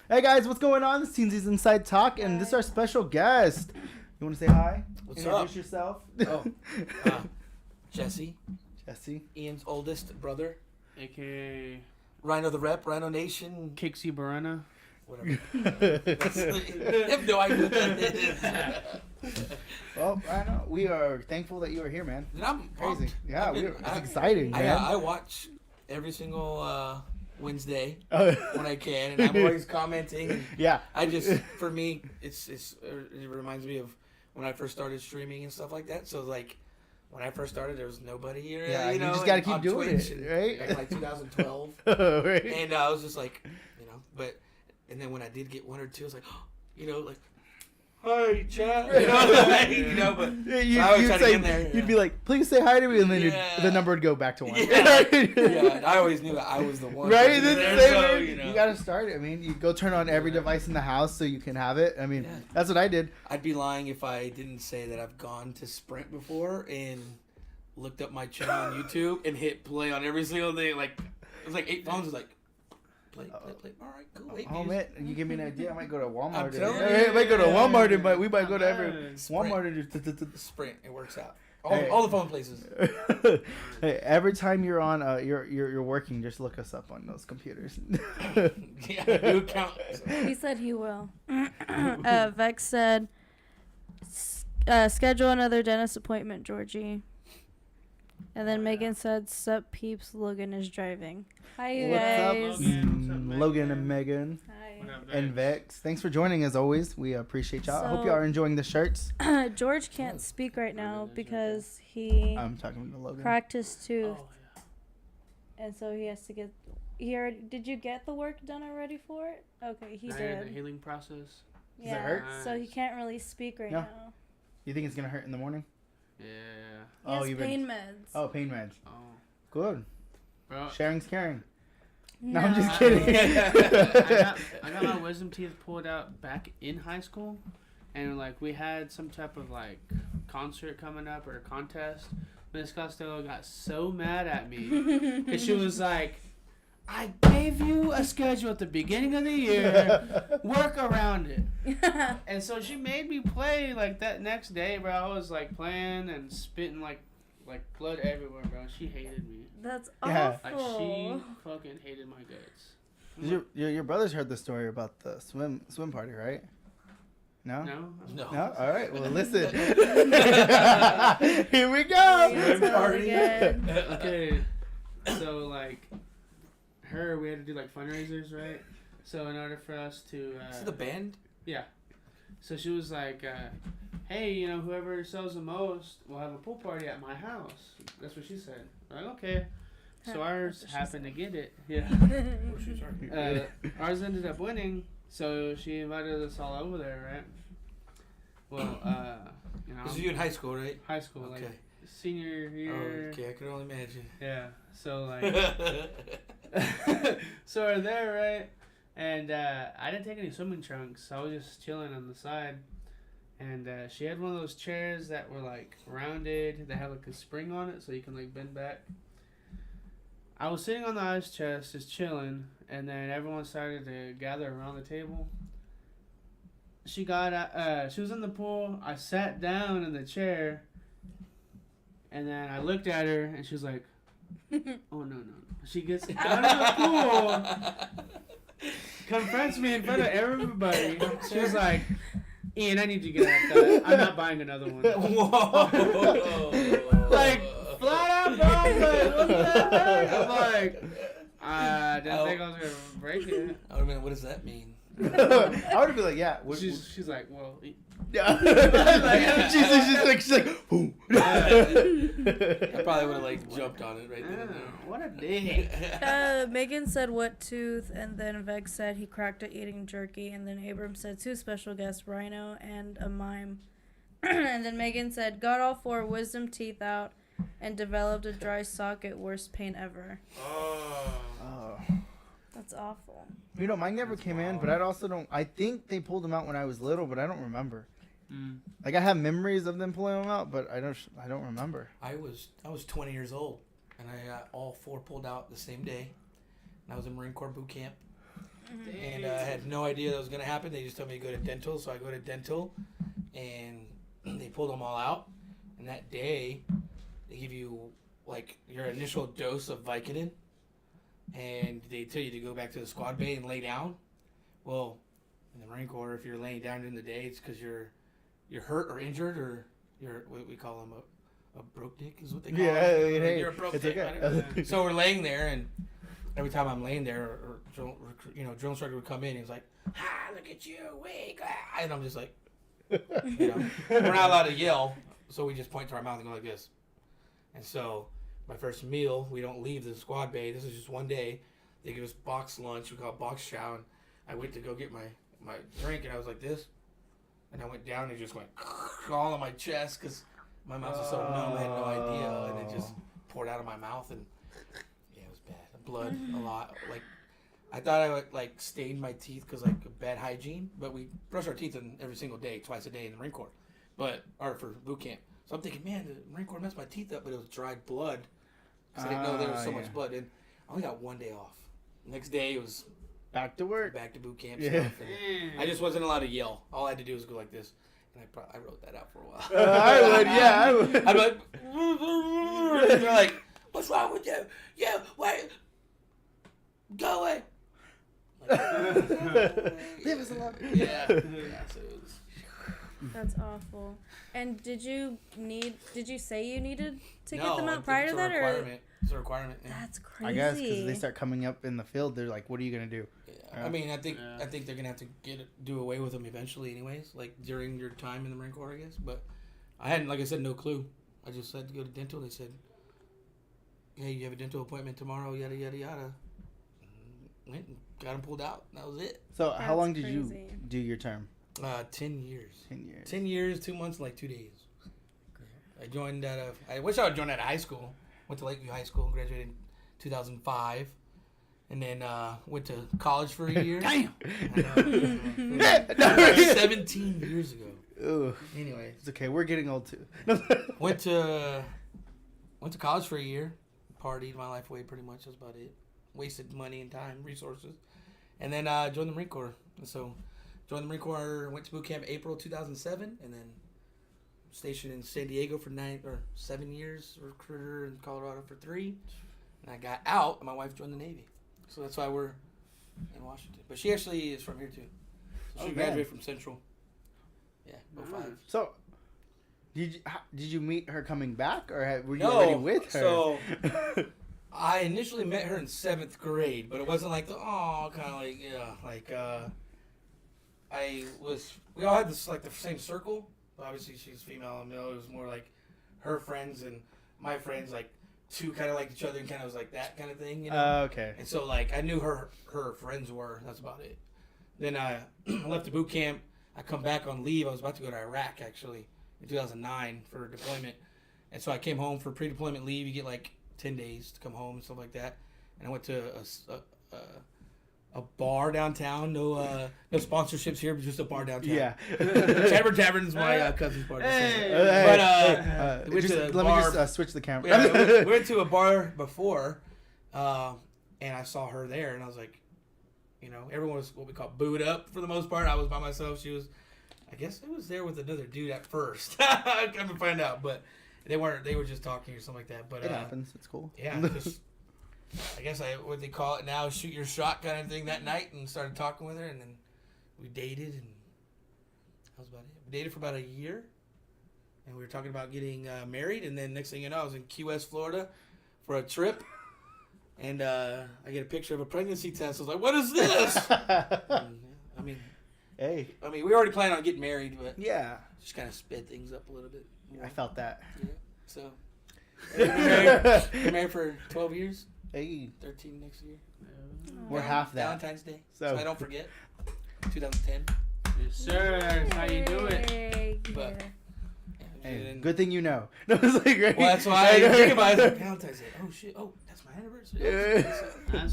Hey guys, what's going on? This is Teensy's Inside Talk, and this is our special guest. You want to say hi? What's Introduce up? yourself. Oh, Jesse. Jesse. Ian's oldest brother. AKA Rhino the Rep, Rhino Nation. Kixie Barana. Whatever. I have no idea what that is. Well, Rhino, we are thankful that you are here, man. And I'm Crazy. pumped. Yeah, it's exciting, man. I watch every single Wednesday Oh. when I can, and I'm always commenting. And Yeah. I just, for me, it reminds me of when I first started streaming and stuff like that. So like, when I first started, there was nobody here. Yeah, you you know, just gotta and keep on doing Twitch it, and right? back in like 2012, Right. and I was just like, and then when I did get one or two, I was like, like, hi, chat, but Yeah, I always you'd try to say, get in there, you'd be like, please say hi to me, and then Yeah. the number would go back to 1. yeah, and I always knew that I was the one. Right? person It's there, the same so, way. You gotta start it. I mean, you go turn on every device in the house so you can have it. I mean, Yeah. that's what I did. I'd be lying if I didn't say that I've gone to Sprint before and looked up my channel on YouTube and hit play on every single thing. Like, it was like 8 phones. It was like, play. All right, cool. 8 Oh views. man, you give me an idea. I might go to Walmart. I'm telling I might go to you. Walmart. And we might go to every Sprint. Walmart and just. Sprint. It works out. Hey. All the phone places. Hey, every time you're on, you're working, just look us up on those computers. Yeah, do count. He said he will. Vex said, schedule another dentist appointment, Georgie. And then Megan said, sup peeps, Logan is driving. Hi, you What's up, guys. What's up, Logan and Megan Hi. What up, and Vex? Thanks for joining as always. We appreciate y'all. I hope So- y'all are enjoying the shirts. George can't speak right now because he I'm talking to Logan. cracked his tooth. Oh, And so he has to get... Did you get the work done already for it? Okay, he yeah. The did. healing process. Does it hurt? So he can't really speak right No. now. You think it's gonna hurt in the morning? Yeah. He has you've pain been. meds. Oh, pain meds. Oh. Good. Bro, Sharing's caring. No, I'm just I- kidding. I got my wisdom teeth pulled out back in high school, and like we had some type of like concert coming up or a contest. Miss Costello got so mad at me because she was like, "I gave you a schedule at the beginning of the year, work around it." And so she made me play like that next day, bro. I was like playing and spitting like blood everywhere, bro. She hated me. That's Yeah. Like awful. she fucking hated my guts. Your brothers heard the story about the swim party, right? No? No. No. No? All right. Well, listen. Here we go. Swim party. Okay. So like, we had to do like fundraisers, right? So in order for us to, Is it the band? yeah. So she was like, "Hey, whoever sells the most, will have a pool party at my house." That's what she said. I'm like, okay. So Huh, ours that's what she happened to get it. Yeah. Oh, shoot, sorry. Ours ended up winning, so she invited us all over there, right? Well, This is you in high school, right? high school, Okay. like senior Oh, year. okay, I could only imagine. Yeah. So like, so we're there, right? And I didn't take any swimming trunks. I was just chilling on the side. And she had one of those chairs that were like rounded. They had like a spring on it, so you can like bend back. I was sitting on the ice chest, just chilling, and then everyone started to gather around the table. She got she was in the pool. I sat down in the chair, and then I looked at her, and she was like, "Oh no!" She gets out of the pool, confronts me in front of everybody. She was like, "Ian, I need you to get out of that. I'm not buying another one." Whoa. Like flat out, bro. I'm like, what the heck? I'm like, I didn't think I was gonna break it. I would have been, what does that mean? I would be like, yeah. She's like, well, Yeah. she's like, boom. I probably would have like jumped on it right then and there. what a dick. Megan said what tooth, and then Vex said he cracked it eating jerky, and then Abram said 2 special guests, Rhino and a mime. And then Megan said got all 4 wisdom teeth out and developed a dry socket, worst pain ever. Oh. That's awful. You know, mine never came in, but I think they pulled them out when I was little, but I don't remember. Mm. Like, I have memories of them pulling them out, but I don't remember. I was 20 years old, and I got all 4 pulled out the same day. And I was in Marine Corps boot camp, and I had no idea that was going to happen. They just told me to go to dental, so I go to dental, and they pulled them all out. And that day, they give you, like, your initial dose of Vicodin, and they tell you to go back to the squad bay and lay down. Well, in the Marine Corps, if you're laying down during the day, it's because you're hurt or injured, or you're what we call them a broke dick is what they call it. Hey, You're a broke it's dick. okay. So we're laying there, and every time I'm laying there, or drill instructor would come in, he was like, "Ha, look at you, weak," and I'm just like, we're not allowed to yell, so we just point to our mouth and go like this. And so my first meal, we don't leave the squad bay. This is just one day. They give us box lunch. We call it box chow. And I went to go get my drink, and I was like this. And I went down, and it just went all on my chest because my mouth was so numb. I had no idea. And it just poured out of my mouth. And yeah, it was bad. Blood a lot. Like, I thought I would, like, stain my teeth because, like, bad hygiene. But we brush our teeth every single day, twice a day in the Marine Corps. Or for boot camp. So I'm thinking, man, the Marine Corps messed my teeth up, but it was dried blood. Because I didn't know there was so much blood. And I only got one day off. Next day it was back to work, back to boot camp stuff. And I just wasn't allowed to yell. All I had to do was go like this, and I wrote that out for a while. I would. I'd be like, and they're like, "What's wrong with you? Yeah, wait, go away." Leave us alone. Yeah. So it was. That's awful. And did you say you needed to No, get them out prior to that, or? It's a requirement. Yeah. That's crazy. I guess because they start coming up in the field, they're like, "What are you gonna do?" Yeah. I mean, I think they're gonna have to do away with them eventually, anyways. Like during your time in the Marine Corps, I guess. But I hadn't, like I said, no clue. I just had to go to dental. They said, "Hey, you have a dental appointment tomorrow." Yada yada yada. Went and got them pulled out. That was it. So how long did you do your term? 10 years. 10 years. 10 years, 2 months, and like 2 days. I joined I wish I would join out of high school. Went to Lakeview High School, graduated in 2005. And then went to college for a year. Damn! 17 years ago. Ugh. Anyway. It's okay, we're getting old too. Went to college for a year. Partied my life away pretty much. That's about it. Wasted money and time, resources. And then joined the Marine Corps. And so joined the Marine Corps, went to boot camp April 2007, and then stationed in San Diego for 7 years, recruiter in Colorado for 3. And I got out, and my wife joined the Navy. So that's why we're in Washington. But she actually is from here, too. So she graduated from Central. Yeah, 05. So, did you meet her coming back, or were you already with her? So, I initially met her in 7th grade, but it wasn't like we all had this, like, the same circle. Obviously, she's female and male. It was more like her friends and my friends, like, two kind of like each other and kind of was like that kind of thing, you know? Okay. And so, like, I knew her friends were. That's about it. Then I left the boot camp. I come back on leave. I was about to go to Iraq, actually, in 2009 for deployment. And so I came home for pre-deployment leave. You get, like, 10 days to come home and stuff like that. And I went to a bar downtown. No sponsorships here, but just a bar downtown. Yeah. Tavern's my cousin's bar. Let me just switch the camera. Yeah, we went to a bar before, and I saw her there, and I was like, you know, everyone was what we call booed up for the most part. I was by myself. She was, I guess I was there with another dude at first. I come to find out, but they weren't. They were just talking or something like that. But it happens. It's cool. Yeah, just I guess what they call it now, shoot your shot kind of thing that night, and started talking with her, and then we dated, and that was about it. We dated for about a year, and we were talking about getting married, and then next thing you know, I was in Key West, Florida for a trip, and I get a picture of a pregnancy test. I was like, what is this? And, we already planned on getting married, but just kind of sped things up a little bit more. I felt that. Yeah, so been married for 12 years. Hey, 13 next year. We're half that. Valentine's Day. So I don't forget. 2010. Yes, sir. That's how you do it. But hey, good thing you know. No, it's like, right? Well, that's why I think about it. Like, Valentine's Day. Oh shit. Oh, that's my anniversary.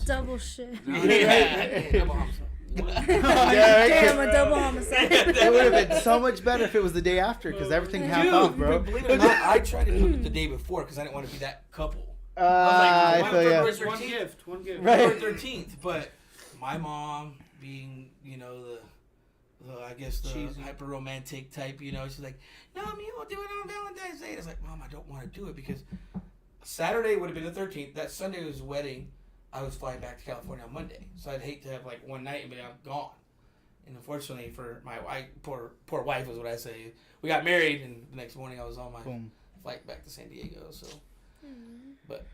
Double shit. Yeah. Double homicide. Damn, a double homicide. It would have been so much better if it was the day after, because everything half off, bro. Believe it or not, I tried to do it the day before because I didn't want to be that couple. I was feel like, One gift. Right. February 13th, but my mom being, you know, the hyper romantic type, you know, she's like, no, you won't do it on Valentine's Day. And it's like, Mom, I don't want to do it because Saturday would have been the 13th. That Sunday was his wedding. I was flying back to California on Monday, so I'd hate to have like one night and be gone. And unfortunately for my wife, poor wife was what I say. We got married, and the next morning I was on my flight back to San Diego. So, but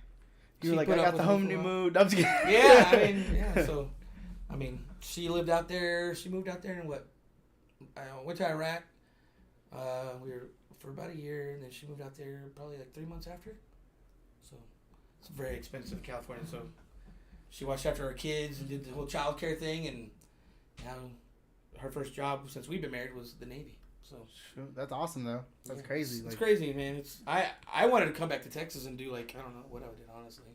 You were like, put I up got the with me home for a new while. mood. I'm just kidding. Yeah, I mean, yeah. So, I mean, she lived out there. She moved out there in what? I went to Iraq. We were for about a year, and then she moved out there probably like 3 months after. So, it's very expensive in California. So, she watched after her kids and did the whole child care thing, and now her first job since we've been married was the Navy. So Shoot, that's awesome though. That's yeah, crazy. It's crazy, man. It's I wanted to come back to Texas and do like I don't know what I did honestly,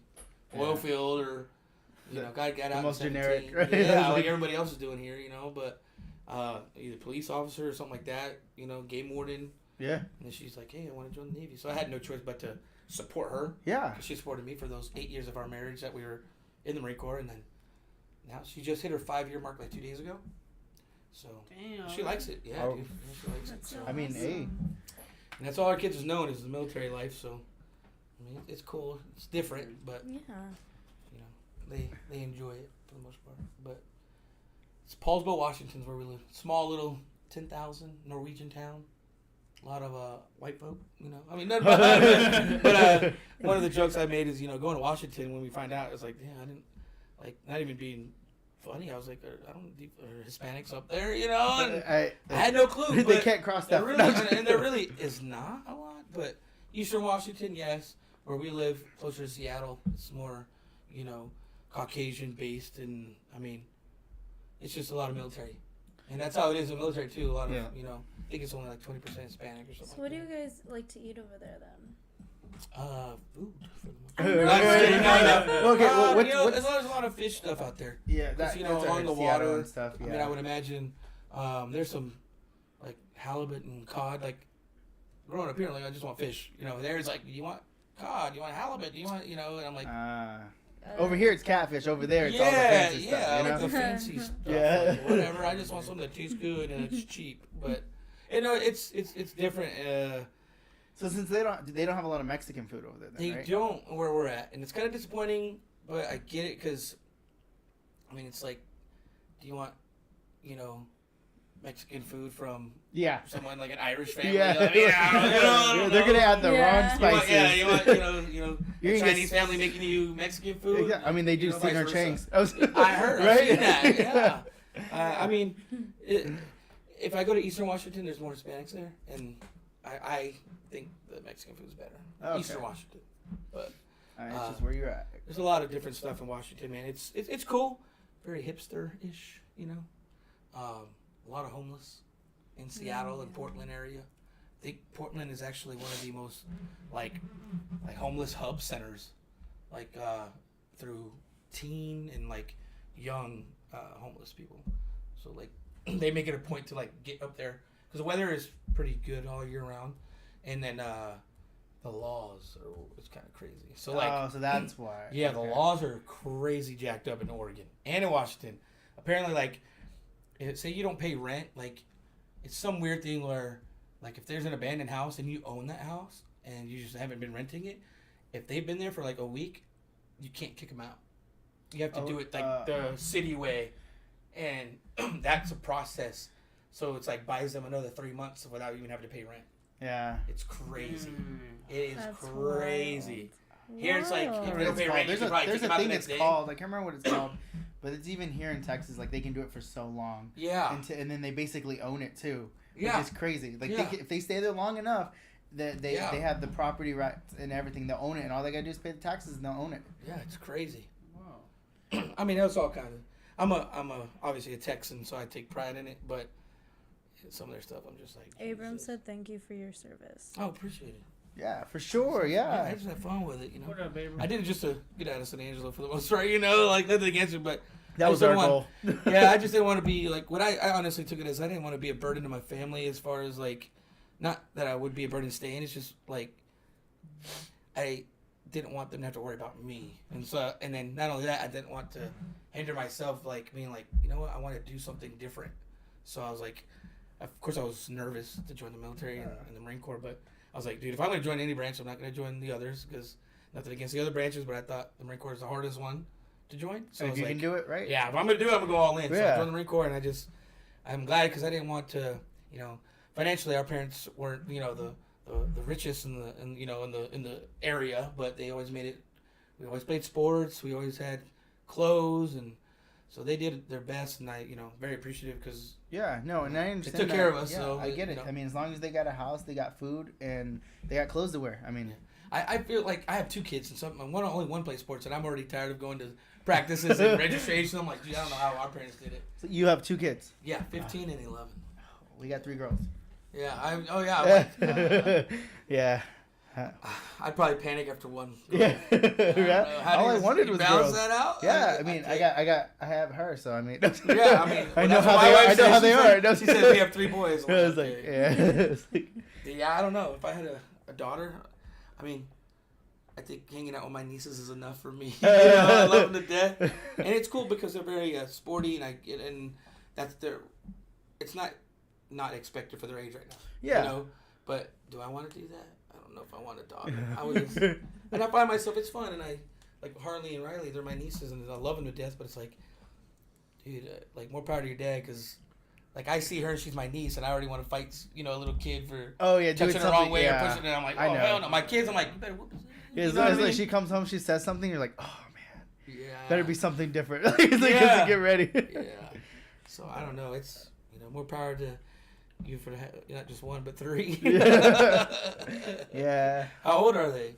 oil field or got out. most in 17. generic, right? Yeah, Like- like everybody else is doing here, but either police officer or something like that, game warden. Yeah. And then she's like, hey, I want to join the Navy, so I had no choice but to support her. Yeah. She supported me for those 8 years of our marriage that we were in the Marine Corps, and then now she just hit her 5-year mark like 2 days ago. So Damn. she likes it. Yeah, Oh. dude. Yeah, she likes it. That's So. so I mean, awesome. hey. And that's all our kids has known is the military life. So, I mean, it's cool. It's different, but Yeah. they enjoy it for the most part. But it's Paulsville, Washington's where we live. Small little 10,000 Norwegian town. A lot of white folk. I mean, but one of the jokes I made is going to Washington when we find out it's like, I didn't not even being funny. I was like, are Hispanics up there? And I had no clue. They but can't cross there that. really, and there really is not a lot, but Eastern Washington, yes. Where we live, closer to Seattle, it's more, Caucasian based, and I mean, it's just a lot of military, and that's how it is in the military too. A lot of, Yeah. I think it's only like 20% Hispanic or something. So what do you guys like to eat over there then? Food. For the most I part. know. No, I'm just kidding. No. Okay, well, what's- there's a lot of fish stuff out there. Yeah, Because, that's along the Seattle water and stuff. Yeah. I mean, I would imagine there's some like halibut and cod. Like growing up here, like I just want fish. There's like, you want cod, you want halibut, you want, and I'm like, over here it's catfish. Over there it's all the fancy yeah, stuff. I You like know? the fancy stuff. Yeah. Like, whatever. I just want something that tastes good and it's cheap. But it's different. So since they don't have a lot of Mexican food over there, then, They right? don't where we're at, and it's kind of disappointing. But I get it because, I mean, it's like, do you want, Mexican food from Yeah. someone like an Irish family? Yeah. Like, I don't They're know. gonna add the Yeah. wrong spices. You want, You're a gonna Chinese get- family making you Mexican food. Yeah, I mean, they do vice Singer versa. Changs. I heard. I've Right? seen that. Yeah. I mean, if I go to Eastern Washington, there's more Hispanics there, and I think the Mexican food is better. Okay. Eastern Washington, but It's just where you're at. there's a lot of different stuff in Washington, man. It's cool, very hipster-ish, a lot of homeless in Seattle and Portland area. I think Portland is actually one of the most like homeless hub centers, through teen and like young homeless people. So like they make it a point to like get up there because the weather is pretty good all year round, and then the laws it's kind of crazy. So like so that's why. yeah, the Okay. laws are crazy jacked up in Oregon and in Washington. Apparently, like, say you don't pay rent, like, it's some weird thing where, like, if there's an abandoned house and you own that house and you just haven't been renting it, if they've been there for like a week, you can't kick them out. You have to do it like the city way, and that's a process. So it's like buys them another 3 months without even having to pay rent. Yeah. It's crazy. Mm. It is That's crazy. Here it's like, Wild. if What you don't it's pay called. rent, you There's can a, probably there's kick a them out the thing next it's day. called. I can't remember what it's called, but it's even here in Texas. Like they can do it for so long, Yeah. and then they basically own it too, which Yeah. is crazy. Like Yeah. if they stay there long enough, they Yeah. they have the property rights and everything. They'll own it, and all they gotta do is pay the taxes, and they'll own it. Yeah, it's crazy. Wow. I mean, that's all kind of. I'm obviously a Texan, so I take pride in it. But some of their stuff, I'm just like. Abram Jesus. said thank you for your service. Oh, appreciate it. Yeah, for sure. I Yeah. just have fun with it, What up, baby? I did it just to get out of San Angelo for the most part, like nothing against it, but That I was just our didn't goal. yeah, I just didn't want to be like what I honestly took it as I didn't want to be a burden to my family as far as like, not that I would be a burden staying. It's just like, I didn't want them to have to worry about me, and then not only that, I didn't want to hinder myself, like being like, you know what, I want to do something different. So I was like, of course I was nervous to join the military and the Marine Corps, but I was like, dude, if I'm going to join any branch, I'm not going to join the others because nothing against the other branches, but I thought the Marine Corps is the hardest one to join. So I if was you like, can do it, right? yeah, if I'm going to do it, I'm going to go all in. So I Yeah. joined the Marine Corps, and I'm glad because I didn't want to, financially our parents weren't, the richest in the area, but they always made it we always played sports. We always had clothes, and so they did their best, and I, very appreciative because Yeah, no, and I understand. took care of us, Yeah, so, I get it. I mean, as long as they got a house, they got food, and they got clothes to wear. I mean, I feel like I have two kids, and only one plays sports, and I'm already tired of going to practices and registration. I'm like, dude, I don't know how our parents did it. so you have 2 kids. Yeah, 15 and 11. We got 3 girls. Yeah, Yeah. I'd probably panic after one. Yeah. All I wanted was balance girls. that out. Yeah, I mean, I have her, so I mean. Yeah, I mean, I know that's how what they my are. I wife know said. how they are. Like, she said we have 3 boys. I'm I was like, like, okay. yeah. It's like, Yeah, I don't know. If I had a daughter, I mean, I think hanging out with my nieces is enough for me. I love them to death, and it's cool because they're very sporty, and that's their. It's not expected for their age right now. Yeah. But do I want to do that? I don't know if I want a daughter. I would just, and I find myself it's fun, and I like Harley and Riley. They're my nieces, and I love them to death. But it's like, dude, like more power to your dad, because like I see her and she's my niece, and I already want to fight, a little kid for oh yeah, touching doing her the wrong something. way Yeah. or pushing it. I'm like, I oh know. hell no. My kids, I'm like, you better whoop his ass. Yeah, You as know long what as I like, mean? she comes home, she says something, you're like, oh man, Yeah. better be something different. It's like, Yeah. get ready. Yeah. So I don't know. It's more power to you for not just 1 but 3. Yeah. How old are they?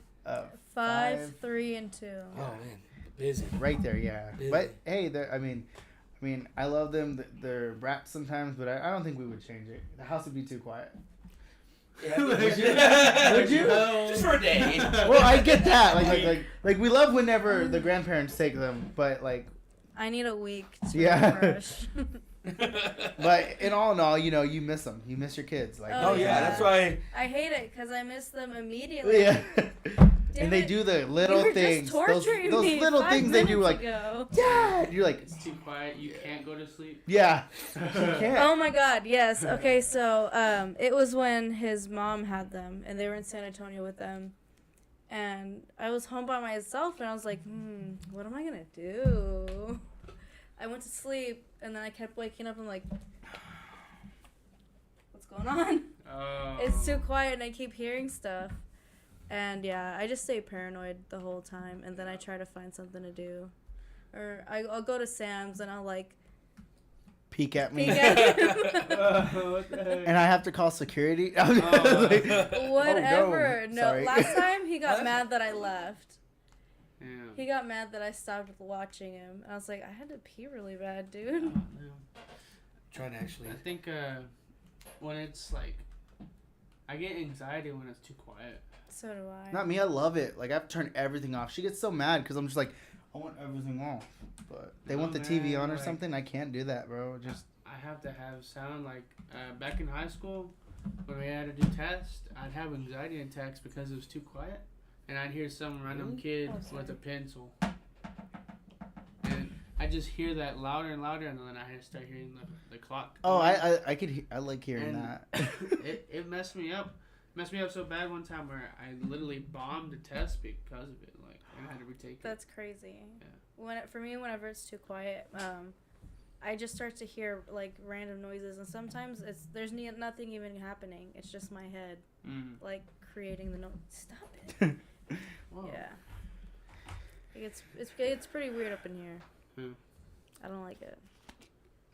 5, 3, and 2. Oh man, busy. Right there, yeah. Busy. But hey, I mean, I love them. They're brats sometimes, but I don't think we would change it. The house would be too quiet. Yeah, Would you? Just for a day. Well, I get that. Like we love whenever the grandparents take them, but like, I need a week to Yeah. refresh. but in all, you miss them. You miss your kids. Like, Oh yeah, that's why. I hate it because I miss them immediately. Yeah. Damn And they it. do the You little were things. just torturing Those me little 5 things they do, minutes like, ago. Dad. You're like, It's too quiet. You can't go to sleep. yeah. You can't. Oh my god, yes. Okay, so it was when his mom had them and they were in San Antonio with them. And I was home by myself and I was like, what am I gonna do? I went to sleep and then I kept waking up and I'm like, what's going on? It's too quiet and I keep hearing stuff. And yeah, I just stay paranoid the whole time and then I try to find something to do. Or I'll go to Sam's and I'll like Peek at me. peek at him. What the heck? And I have to call security. Oh. Like, Whatever. Oh, no. No, Sorry. last time he got mad that I left. Yeah. He got mad that I stopped watching him. I was like, I had to pee really bad, Oh, dude. man. Trying to actually. I think when it's like, I get anxiety when it's too quiet. So do I. Not me. I love it. Like, I've turned everything off. She gets so mad because I'm just like, I want everything off. But they want the TV man, on or like- something. I can't do that, bro. Just I have to have sound like back in high school when we had to do tests. I'd have anxiety attacks because it was too quiet, and I'd hear some random kid Oh, sorry. with a pencil, and I just hear that louder and louder, and then I start hearing the clock. oh, I could I like hearing And that. it messed me up. Messed me up so bad one time where I literally bombed a test because of it. Like, and I had to retake it. That's crazy. Yeah. For me, whenever it's too quiet, I just start to hear like random noises, and sometimes there's nothing even happening. It's just my head like creating the noise. Stop it. Whoa. Yeah. It's pretty weird up in here. Hmm. I don't like it.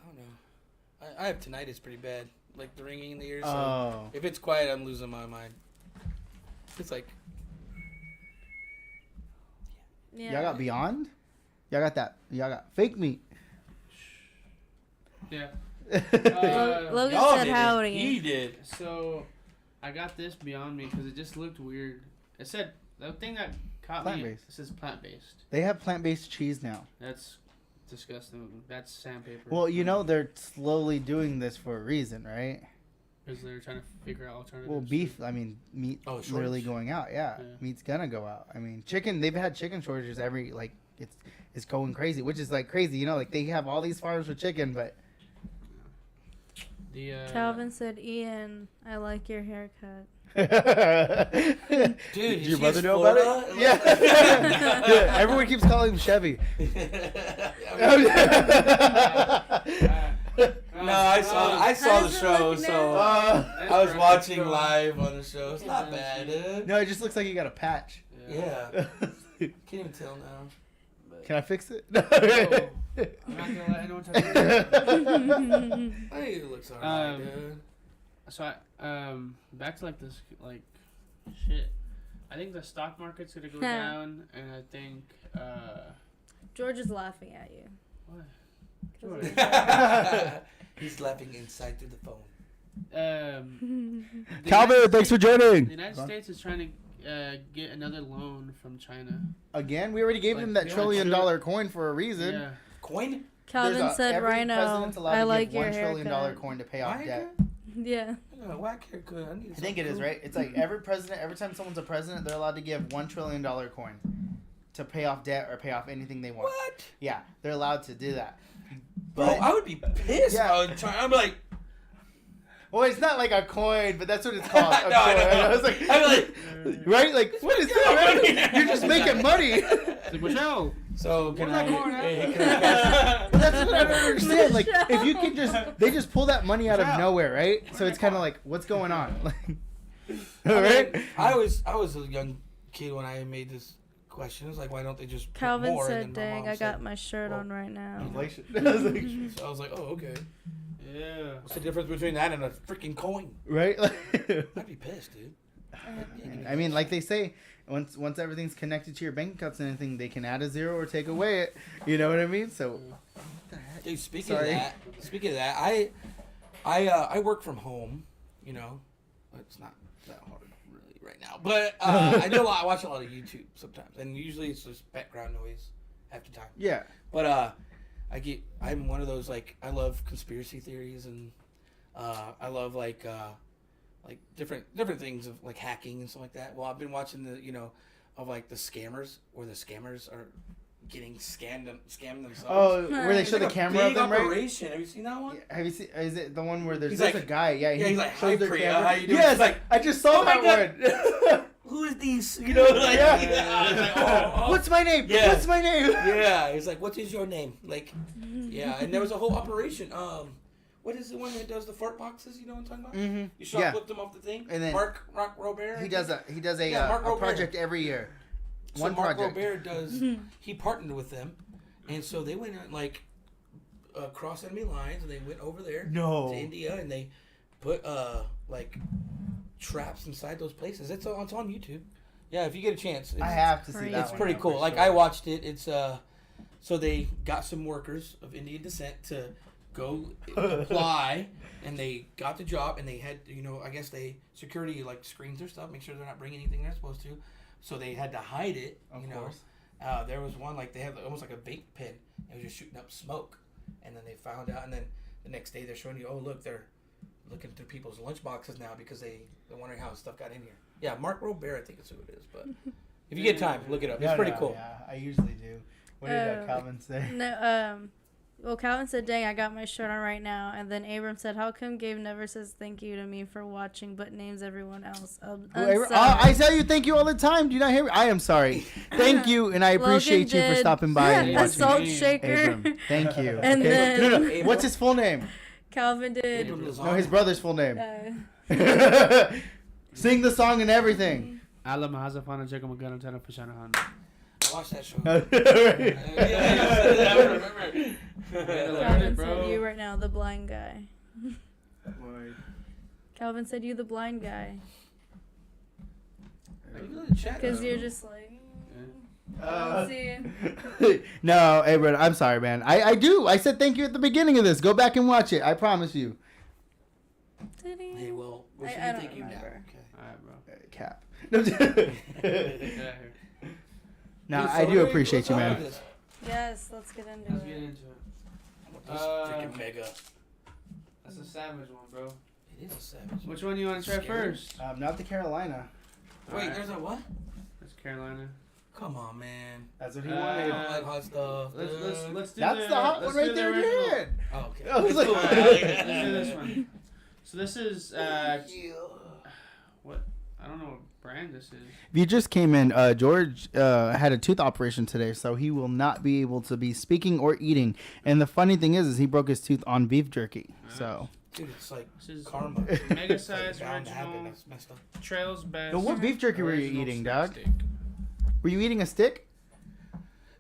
I don't know. I have tinnitus pretty bad, like the ringing in the ears. So Oh. if it's quiet, I'm losing my mind. It's like. Yeah. Y'all got Beyond? Y'all got that? Y'all got Fake Meat? Yeah. Logan Y'all said did it. howdy. He did. So, I got this Beyond Me because it just looked weird. It said the thing that caught me. Plant-based. It says plant-based. They have plant-based cheese now. That's disgusting. That's sandpaper. Well, they're slowly doing this for a reason, right? Because they're trying to figure out alternatives. Well, beef, I mean, meat Oh, literally shortage. going out. Yeah, Yeah. meat's gonna go out. I mean, chicken, they've had chicken shortages it's going crazy, which is like crazy, like they have all these farms for chicken, but The Calvin said, Ian, I like your haircut. Dude, did you your see mother his know about Florida? it? Yeah. Everyone keeps calling him Chevy. No, I saw the does it show, look so now? I was watching live on the show. It's not bad, dude. No, it just looks like you got a patch. Yeah. Can't even tell now. But Can I fix it? No, I'm not gonna let anyone touch it. I think it looks alright, dude. So back to like this like shit. I think the stock market's gonna go down, and I think George is laughing at you. what? George. He's laughing inside through the phone. The Calvin, United thanks for States- joining. The United States is trying to get another loan from China. Again, we already gave Like, them that yeah, $1 trillion true. coin for a reason. Yeah. Coin? Calvin said, every Rhino, president's allowed I to like give your $1 trillion haircut. coin to pay off My debt. haircut? Yeah. I got a whack haircut. I need I think it is, right? It's like every president, every time someone's a president, they're allowed to give $1 trillion coin to pay off debt or pay off anything they want. What? Yeah, they're allowed to do that. Bro, I would be pissed. Yeah. I'm like, Well, it's not like a coin, but that's what it's called. A No, I coin. know. I was like, I'm like, right? Like, what is that? Right? You're just making money. It's like, Michelle. so can Where's I? that going at? Hey, can I But that's what I don't understand. Like, if you can they just pull that money out of nowhere, right? So it's kind of like, what's going on? Like, right? I was a young kid when I made this question. It was like, why don't they just put Calvin more? said, And then my dang, mom I said- got my shirt well, on right now. Inflation. I was like, So I was like, oh, okay. Yeah. What's the difference between that and a freaking coin? right? I'd be pissed, dude. I mean, like they say, once everything's connected to your bank accounts and anything, they can add a zero or take away it. You know what I mean? So, Dude, speaking Sorry. of that, I work from home. You know, it's not that hard really right now, but I do a lot. I watch a lot of YouTube sometimes, and usually it's just background noise half the time. yeah. But I'm one of those, like, I love conspiracy theories, and I love like different things of like hacking and stuff like that. Well, I've been watching of like the scammers, where the scammers are getting scammed themselves. Oh, where they It's show like the a camera of big them, right? operation. Have you seen that one? Have you seen? Is it the one where there's He's just like- a guy? Yeah, yeah, he's like, shows "Hi, their Priya, camera. how you doing?" Yes, He's like, I just saw "Oh my that one. Who is these? You know, like, Yeah. I was like, oh. What's my name? Yeah. What's my name? Yeah, he's like, what is your name? Like, yeah, and there was a whole operation. What is the one that does the fart boxes? You know what I'm talking about? Mm-hmm. You Yeah. shoplift them off the thing. And then Mark Robert. He does a Yeah, Mark a Robert. project every year. So One Mark project. Robert does. He partnered with them, and so they went like across enemy lines, and they went over there No. to India, and they put like traps inside those places. It's on YouTube. Yeah, if you get a chance, I have to see Crazy. that it's one pretty now, cool. for Like, sure. I watched it. It's so they got some workers of Indian descent to go apply, and they got the job, and they had, I guess security like screens their stuff, make sure they're not bringing anything they're supposed to, so they had to hide it. Of you know, course. there was one, like, they had almost like a vape pen. It was just shooting up smoke, and then they found out, and then the next day they're showing you, oh look, they're looking through people's lunch boxes now because they're wondering how stuff got in here. Yeah, Mark Robert, I think is who it is, but if you get time, look it up. It's pretty cool. Yeah, I usually do. What did Calvin say? No, well, Calvin said, dang, I got my shirt on right now. And then Abram said, how come Gabe never says thank you to me for watching but names everyone else? I'm sorry. I tell you thank you all the time. Do you not hear me? I am sorry. Thank you, and I appreciate you for did stopping by and a watching. salt shaker. Abram, thank you. And then- No. What's his full name? Calvin did. Abram Lazar. No, his brother's full name. Uh, Sing the song and everything. Alla mahazafana jeka magana tana pashanahan. I watched that show. I remember. Calvin it, bro. said, you right now, the blind guy. Calvin said, you the blind guy. Because you're just like... see. No, Abram, I'm sorry, man. I do. I said thank you at the beginning of this. Go back and watch it. I promise you. Did he? Hey, well, we I should don't thank you now. remember. Okay. Cap. Get out here. No, Dude, I so do let's appreciate you, talk man. about this. Yes, let's get into Let's get it. into it. I want this freaking mega. That's a savage one, bro. It is a savage. Which one do you want to try Scary. first? Not the Carolina. Wait, Alright. there's a what? That's Carolina. Come on, man. That's what he Uh, I wanted. don't like hot stuff. Let's do That's the hot let's one do right the there in original. your hand. Oh, okay. I was like- Alright, let's do this one. So this is what? I don't know what brand this is. If you just came in, George had a tooth operation today, so he will not be able to be speaking or eating. And the funny thing is he broke his tooth on beef jerky. So, Dude, it's like This is karma. mega It's like size bound to happen. original That's messed up. Trails best. no, what beef jerky were you original eating, steak dog? steak. Were you eating a stick?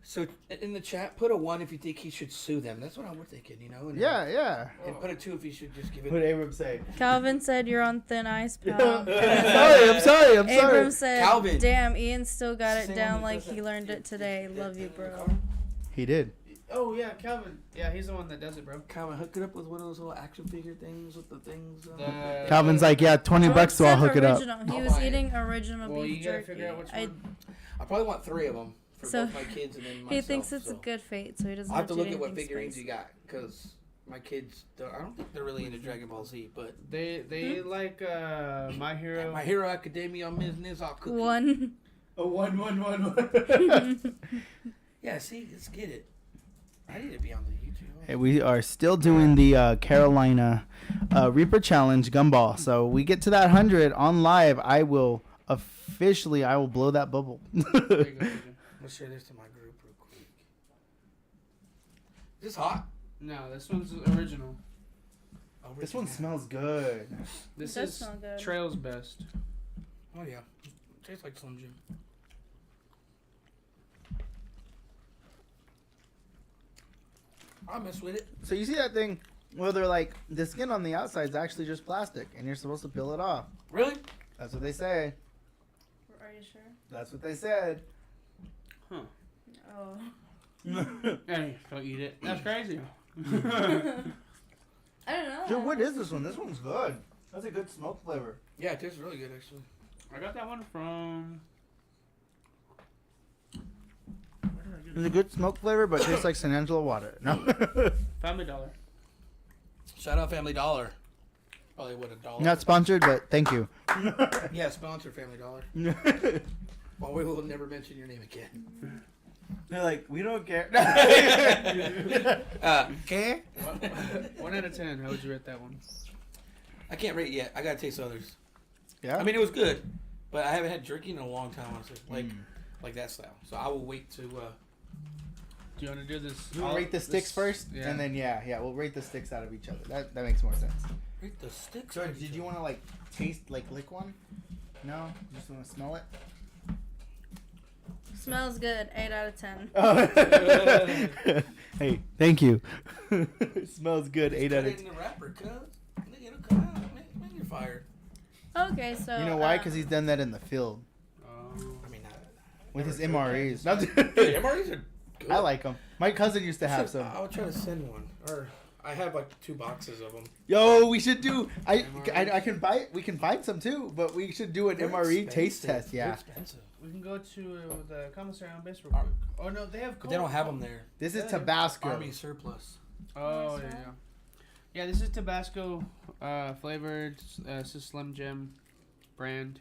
So in the chat, put a 1 if you think he should sue them. That's what we're thinking, you know. And Yeah. And put a 2 if he should just give it. What did Abram say? Calvin said you're on thin ice, pal. I'm sorry. Abram said, Calvin. damn, Ian still got it Same down one that like does he that. learned it today. Love you, bro. He did. Oh yeah, Calvin. Yeah, he's the one that does it, bro. Calvin, hook it up with one of those little action figure things with the things. The- Calvin's like, yeah, $20, so I'll Said hook it up. original. He I'll was buy it. eating original Well, beef you gotta jerky. figure out which one. I probably want 3 of them for So, both my kids and then myself. He thinks it's so. a good fate, so he doesn't I'll have to look eat at what anything figurines spicy. you got because my kids. I don't think they're really into Dragon Ball Z, but They like My Hero. My Hero Academia Business. I'll cook it. One. A 1. Yeah, see, let's get it. I need to be on the YouTube. Hey, we are still doing the Carolina Reaper Challenge gumball. So we get to that 100 on live. I will blow that bubble. There you go, TJ. Let's share this to my group real quick. Is this hot? No, this one's original. Oh, This one original. smells good. This It does is smell good. Trail's best. Oh yeah, tastes like Slim Jim. I mess with it. So you see that thing where they're like, the skin on the outside is actually just plastic, and you're supposed to peel it off. Really? That's what they say. Are you sure? That's what they said. Oh. Hey, don't eat it. That's crazy. I don't know. Dude, what is this one? This one's good. That's a good smoke flavor. Yeah, it tastes really good actually. I got that one from. It's a good smoke flavor, but it tastes like San Angelo water. No. Family Dollar. Shout out Family Dollar. Probably what, $1? Not sponsored, but thank you. Yeah, sponsor Family Dollar. Well, we will never mention your name again. They're like, we don't care. Care? 1 out of 10. How would you rate that one? I can't rate yet. I gotta taste others. Yeah. I mean, it was good, but I haven't had jerky in a long time, honestly. Like that style. So I will wait to. Do you want to do this? You want to rate the sticks first, Yeah. and then we'll rate the sticks out of each other. That makes more sense. rate the sticks. George, did you want to like taste, like lick one? No, you just want to smell it. Smells good. 8 out of 10. Hey, thank you. It smells good. 8 out Put of it in the wrapper, cuz. It'll come out. Man, you're fired. Okay, so. 10. You know why? Because he's done that in the field I mean, with his never MREs. tried Not- Dude, MREs are good. I like them. My cousin used to have some. I'll try to send one. Or I have like 2 boxes of them. Yo, we should do. I MREs. can buy. We can find some too, but we should do an They're MRE taste expensive. test. Yeah. They're expensive. We can go to the commissary on base real quick. Oh no, they have. But they don't have them there. This is Yeah. Tabasco. Army surplus. Oh yeah, yeah. Yeah, this is Tabasco flavored. This is Slim Jim brand.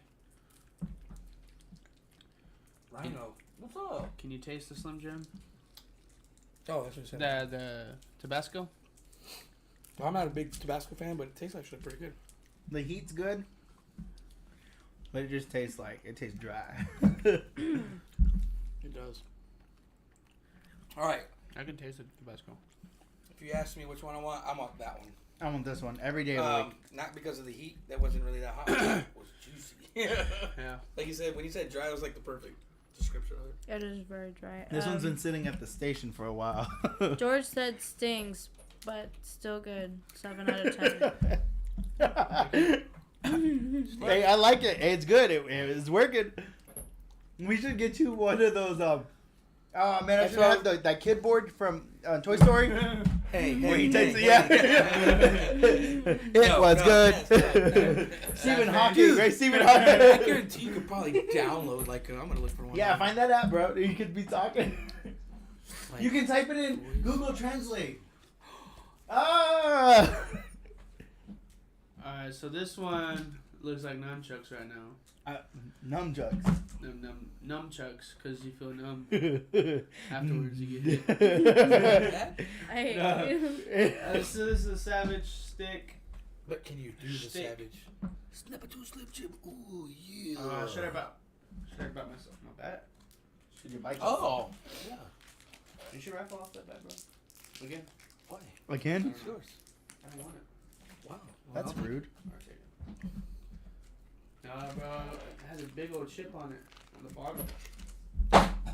Rhino. What's up? Can you taste the Slim Jim? Oh, that's what you said. The Tabasco. Well, I'm not a big Tabasco fan, but it tastes actually pretty good. The heat's good, but it just tastes like it tastes dry. It does. All right. I can taste the Tabasco. If you ask me which one I want that one. I want this one every day of the week. Not because of the heat. That wasn't really that hot. It was juicy. Yeah. Like you said, when you said dry, it was like the perfect description of it. It is very dry. This one's been sitting at the station for a while. George said stings, but still good. 7 out of 10. Hey, I like it. Hey, it's good. It's working. We should get you one of those. Oh man, I should have that kid board from Toy Story. Hey, Where he hey, takes hey, it. hey. It No, was no, good. no. Stephen Dude, Hawking, right? Stephen I Hawking. guarantee you could probably download like I'm gonna look for one. Yeah, find that app, bro. You could be talking. Like, You can type it in Google Translate. Ah. Alright, so this one looks like nunchucks right now. Nunchucks. Nunchucks, because you feel numb afterwards. You get hit. I hate No. you. So this is a Savage stick. What can you do to Stick. Savage? Snap a 2 slip chip. Ooh yeah. Should I about myself? Not bad. Should you bite Oh. Yeah. You should rifle off that bad, bro. Again. Why? Again? It's yours. I don't want it. Wow. That's Well, rude. Alright, take it. Nah, bro. It has a big old chip on it on the bottom.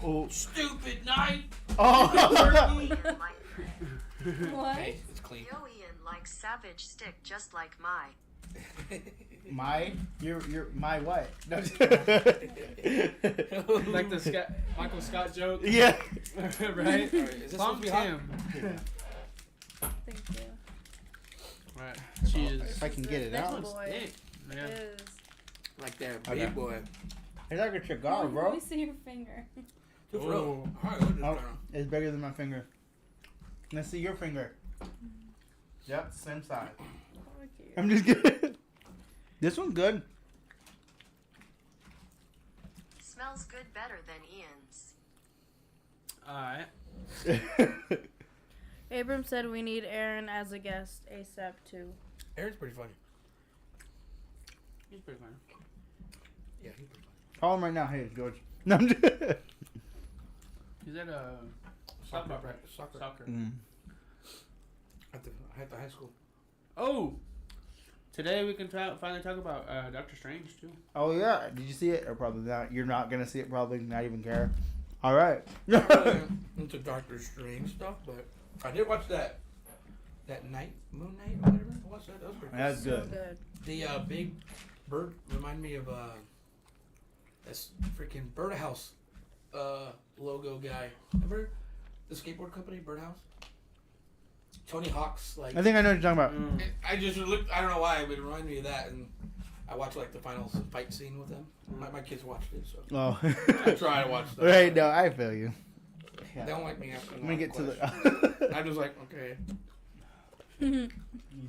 Oh. Stupid knife. Oh. What? Hey, it's clean. Yo, Ian likes Savage Stick just like my. My? You're my what? No. Like the Michael Scott joke. Yeah. Right? Alright, is this supposed to be hot? Thank you. Right. Cheers. If I can get it Big out. boy. Thick. Yeah. It is. Like that, Okay. big boy. It's like a cigar, Let bro. me see your finger. Good for real. Oh. Alright, we'll just Oh, turn on. it's bigger than my finger. Let's see your finger. Yep, same size. Fuck you. I'm just kidding. This one's good. Smells good better than Ian's. Alright. Abram said we need Aaron as a guest ASAP too. Aaron's pretty funny. He's pretty fine. Yeah, he's pretty funny. Call him right now. Hey, George. No, I'm just He's at a Soccer practice. Soccer. At the high school. Oh! Today we can finally talk about Doctor Strange too. Oh, yeah. Did you see it? Or probably not. You're not going to see it, probably not even care. All right. Not really into Doctor Strange stuff, but I did watch that Moon Knight or whatever. I watched that. That was pretty good. That's So good. good. The big bird remind me of this freaking Birdhouse logo guy. Remember the skateboard company Birdhouse? Tony Hawk's like. I think I know what you're talking about. I just looked. I don't know why, but it reminded me of that, and I watched like the final fight scene with them. My kids watched it, so Oh. I try to watch stuff. Right, no, I feel you. They don't like me asking. I'm going to get to questions. the... I'm just like, okay.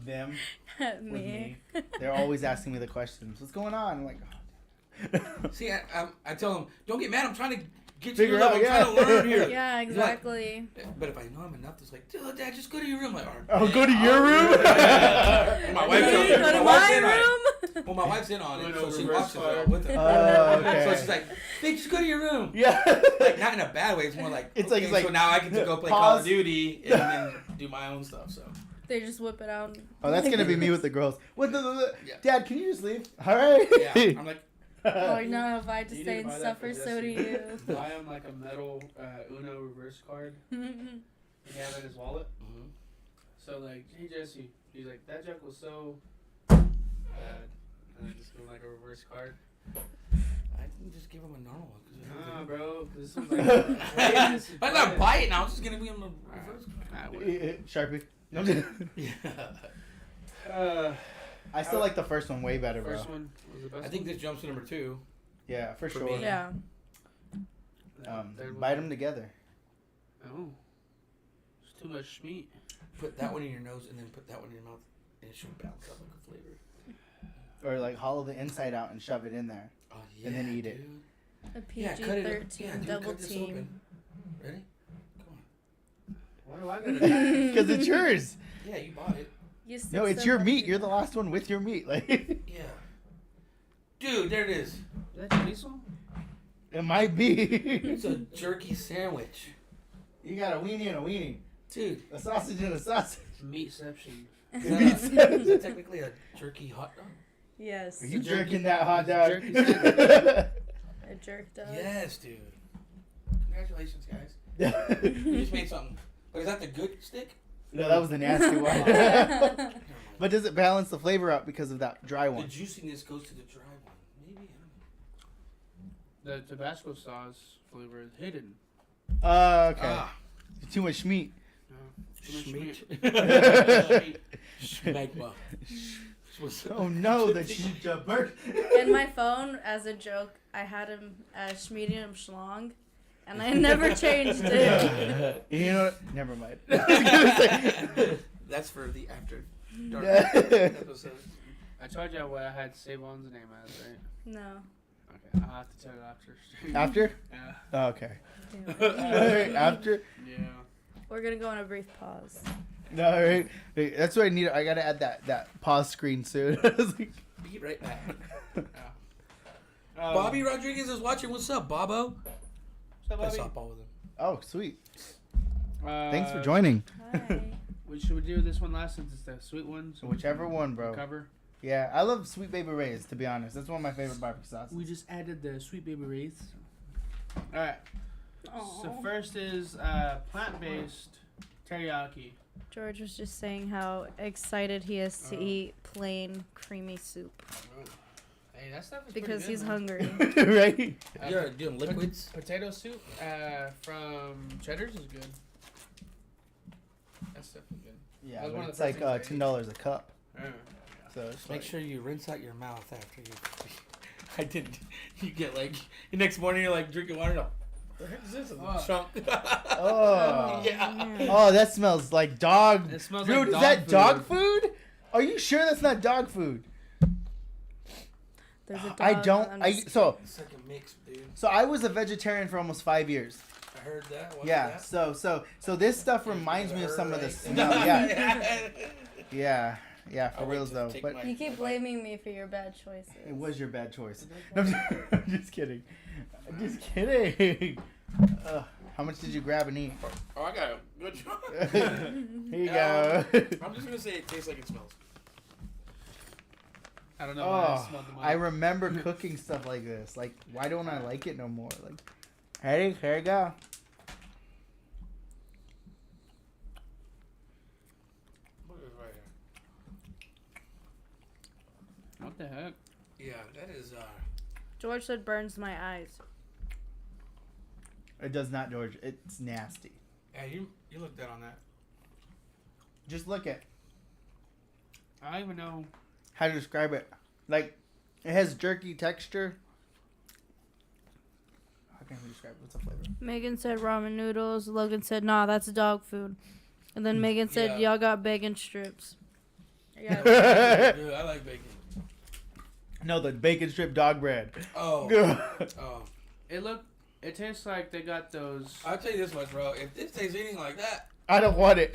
Them with Me. me. They're always asking me the questions. What's going on? I'm like, oh. See, I tell them, don't get mad. I'm trying to get to Figure your level. out, I'm trying to learn here. Yeah, exactly. But if I know him enough, it's like, dude, Dad, just go to your room. Like, Oh, go to your room? And my wife Go tells me, to wife's my in on it. room. Well, my wife's in on it, Went so over she reverse watches it fire. all with her. Oh, okay. So she's like, hey, just go to your room. Yeah. Like, not in a bad way. It's more like, It's okay, like- it's so like, now I get to go play Call pause. of Duty and then do my own stuff. So They just whip it out. Oh, that's gonna be me with the girls. What the? Yeah. Dad, can you just leave? All right. yeah, I'm like, Oh no, if I had to You stay need to and buy that for suffer, so do Jesse. you. Buy him like a metal Uno reverse card. And he have it in his wallet. So like, hey Jesse, he's like, that joke was so bad. And I just give him like a reverse card. I can just give him a normal one. Nah, bro, 'cause this one's like. I'm not biting now. I'm just gonna be in the reverse. Sharpie. No, Uh, I still like the first one way better, bro. first one was the best. I think this jumps to number 2. Yeah, for For sure. me. Yeah. Third one- Bite them together. Oh, it's too much meat. Put that one in your nose and then put that one in your mouth, and it should balance out like a flavor. Or like hollow the inside out and shove it in there. Oh yeah. And then eat it. dude. A Yeah, cut it. PG-13 Yeah, dude, double cut this team. open. Ready? Come on. Why do I gotta? Because it's yours. Yeah, you bought it. You stick No, it's so your much meat. in You're the it. last one with your meat. Like Yeah. Dude, there it is. Is that chorizo? it might be. It's a jerky sandwich. You got a weenie and a weenie. Dude, A sausage and a sausage. Meatception. is that technically a jerky hot dog? Yes. Are you jerky- jerking that hot dog? jerky A jerk dog. Yes, dude. Congratulations, guys. You just made something. But is that the good stick? No, that was the nasty one. Never mind. But does it balance the flavor out because of that dry The one? juiciness goes to the dry one. Maybe. I don't know. The Tabasco sauce flavor is hidden. Okay. Ah, Too much meat. Too much meat. Schmeat. Schmegma. Oh no, the cheeseburger. In my phone, as a joke, I had him as medium schlong, and I never changed it. You know what? Never mind. That's for the after dark Yeah. episode. I told you what I had Savon's name as, right? No. Okay, I'll have to tell you after. After? Yeah. Oh, okay. Damn it. Alright, after? Yeah. We're gonna go on a brief pause. No, right. Wait, that's what I need. I gotta add that pause screen soon. I was like, Be right back. Um, Bobby Rodriguez is watching. What's up, Bobo? What's Play up, Bobby? softball with him. oh, sweet. Uh, Thanks for joining. Hi. Should we do this one last since it's the sweet one? So we Whichever can one, bro. Cover. Yeah, I love Sweet Baby Ray's, to be honest. That's one of my favorite barbecue sauces. We just added the sweet baby wraiths. All right. So first is plant-based teriyaki. George was just saying how excited he is to eat plain creamy soup Hey, that stuff is because pretty he's good, hungry. Right? You're doing liquids. Potato soup from Cheddar's is good. That stuff is good. Yeah, That was but one of it's the like first things $10 a cup. Yeah. So it's Just make like, sure you rinse out your mouth after you. I didn't. You get like the next morning you're like drinking water. What the heck is this? Oh. Chunk. oh. Yeah. man. Oh, that smells like dog. It smells Dude, like is that dog dog food? Are you sure that's not dog food? There's a dog I don't. on I his- so It's like a mix, dude. so I was a vegetarian for almost 5 years. I heard that. What Yeah. was that? So this stuff reminds me of some of the smell. Yeah. Yeah. For I'll wait reals to though. take But my- You keep blaming me for your bad choices. it was your bad choice. No, I'm just kidding. I'm just kidding. How much did you grab and eat? Oh, I got a good job. Here you go. I'm just gonna say it tastes like it smells. I don't know why I Oh, smelled them. I remember cooking stuff like this. Like, why don't I like it no more? Like, hey, here you go. Look at this right here. What the heck? Yeah, that is. George said burns my eyes. It does not, George. It's nasty. Yeah, you looked down on that. Just look at I don't even know. how to describe it. Like, it has jerky texture. How can we describe it? What's the flavor? Megan said ramen noodles. Logan said, nah, that's dog food. And then Megan said, Yeah. y'all got bacon strips. Yeah. Dude, I like bacon. No, the bacon strip dog bread. Oh. Oh. It tastes like they got those. I'll tell you this much, bro. If this tastes anything like that, I don't want it.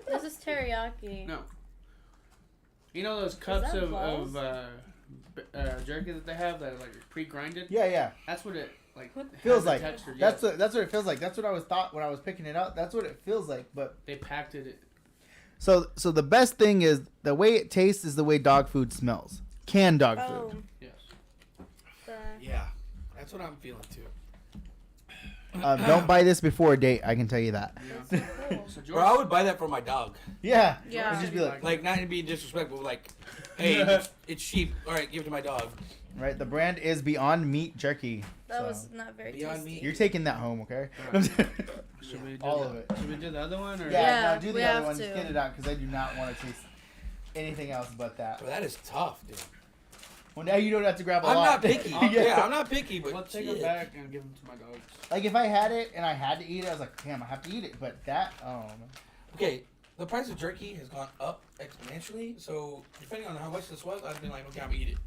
This is teriyaki. No. You know those cups that of balls? jerky that they have that are like pre-grinded? yeah. That's what it like What has Feels the like. texture. That's yes. what it feels like. That's what I was thought when I was picking it up. That's what it feels like. But They packed it. so the best thing is the way it tastes is the way dog food smells. Canned dog Oh. food. Yes. yeah, that's what I'm feeling too. Don't buy this before a date. I can tell you that. Yeah. Cool. So Bro, I would buy that for my dog. Yeah. Yeah. And just be Like, not to be disrespectful, but like, hey, it's cheap. All right, give it to my dog. right. The brand is Beyond Meat Jerky. That so was not very Beyond tasty. Meat. you're taking that home, okay? Should we do All the, of it. Should we do the other one or? Yeah. Yeah, No, do we the other have one. Just to. get it out because I do not want to taste anything else but that. Bro, that is tough, dude. Well, now you don't have to grab a I'm lot. not picky. yeah, I'm not picky, but I'll take shit. them back and give them to my dogs. Like if I had it and I had to eat it, I was like, damn, I have to eat it. But that, oh man. Okay, the price of jerky has gone up exponentially, so depending on how much this was, I'd been like, okay, I'm gonna eat it.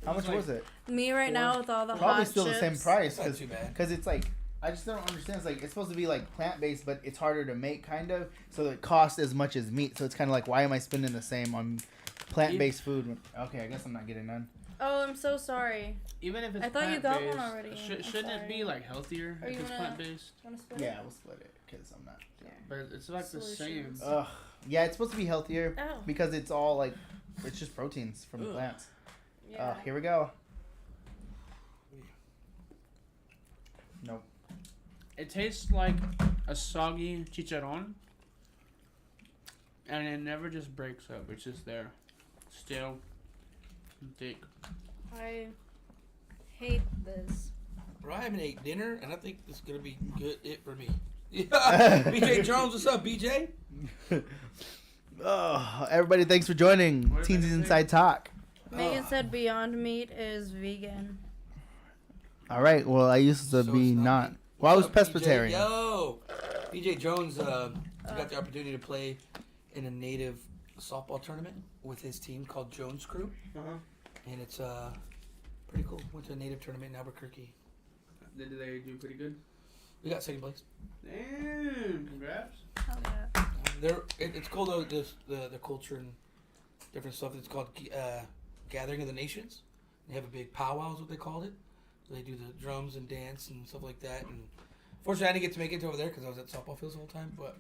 How much was it? Me right now with all the Probably hot still the same chips. price It's not too bad. because it's like I just don't understand. It's like it's supposed to be like plant based, but it's harder to make, kind of. So it costs as much as meat. So it's kind of like, why am I spending the same on plant based food? Okay, I guess I'm not getting none. Oh, I'm so sorry. Even if it's I thought you got one plant-based, already. I'm Shouldn't it be sorry. like healthier Are if you it's gonna- plant based? Want to split Yeah, it? we'll split it because I'm not. But it's like the same. Solutions. Ugh. Yeah, it's supposed to be healthier Oh. because it's all like it's just proteins from the Ugh. plants. Yeah. Here we go. Nope. It tastes like a soggy chicharron, and it never just breaks up. It's just there, still thick. I hate this. Bro, I haven't ate dinner, and I think this is gonna be good it for me. Yeah. BJ Jones, what's up, BJ? Oh, everybody, thanks for joining What did Teensy's they say? Inside Talk. Megan said Beyond Meat is vegan. All right. Well, I used to So be it's not. meat. Well, I was What's up, BJ? pescatarian. Yo, BJ Jones got the opportunity to play in a native softball tournament with his team called Jones Crew, and it's pretty cool. Went to a native tournament in Albuquerque. Did they do pretty good? We got second place. Damn! Congrats. Oh, yeah. It's cool though. The culture and different stuff. It's called Gathering of the Nations. They have a big powwow, is what they called it. So they do the drums and dance and stuff like that. And fortunately, I didn't get to make it over there because I was at softball fields the whole time. But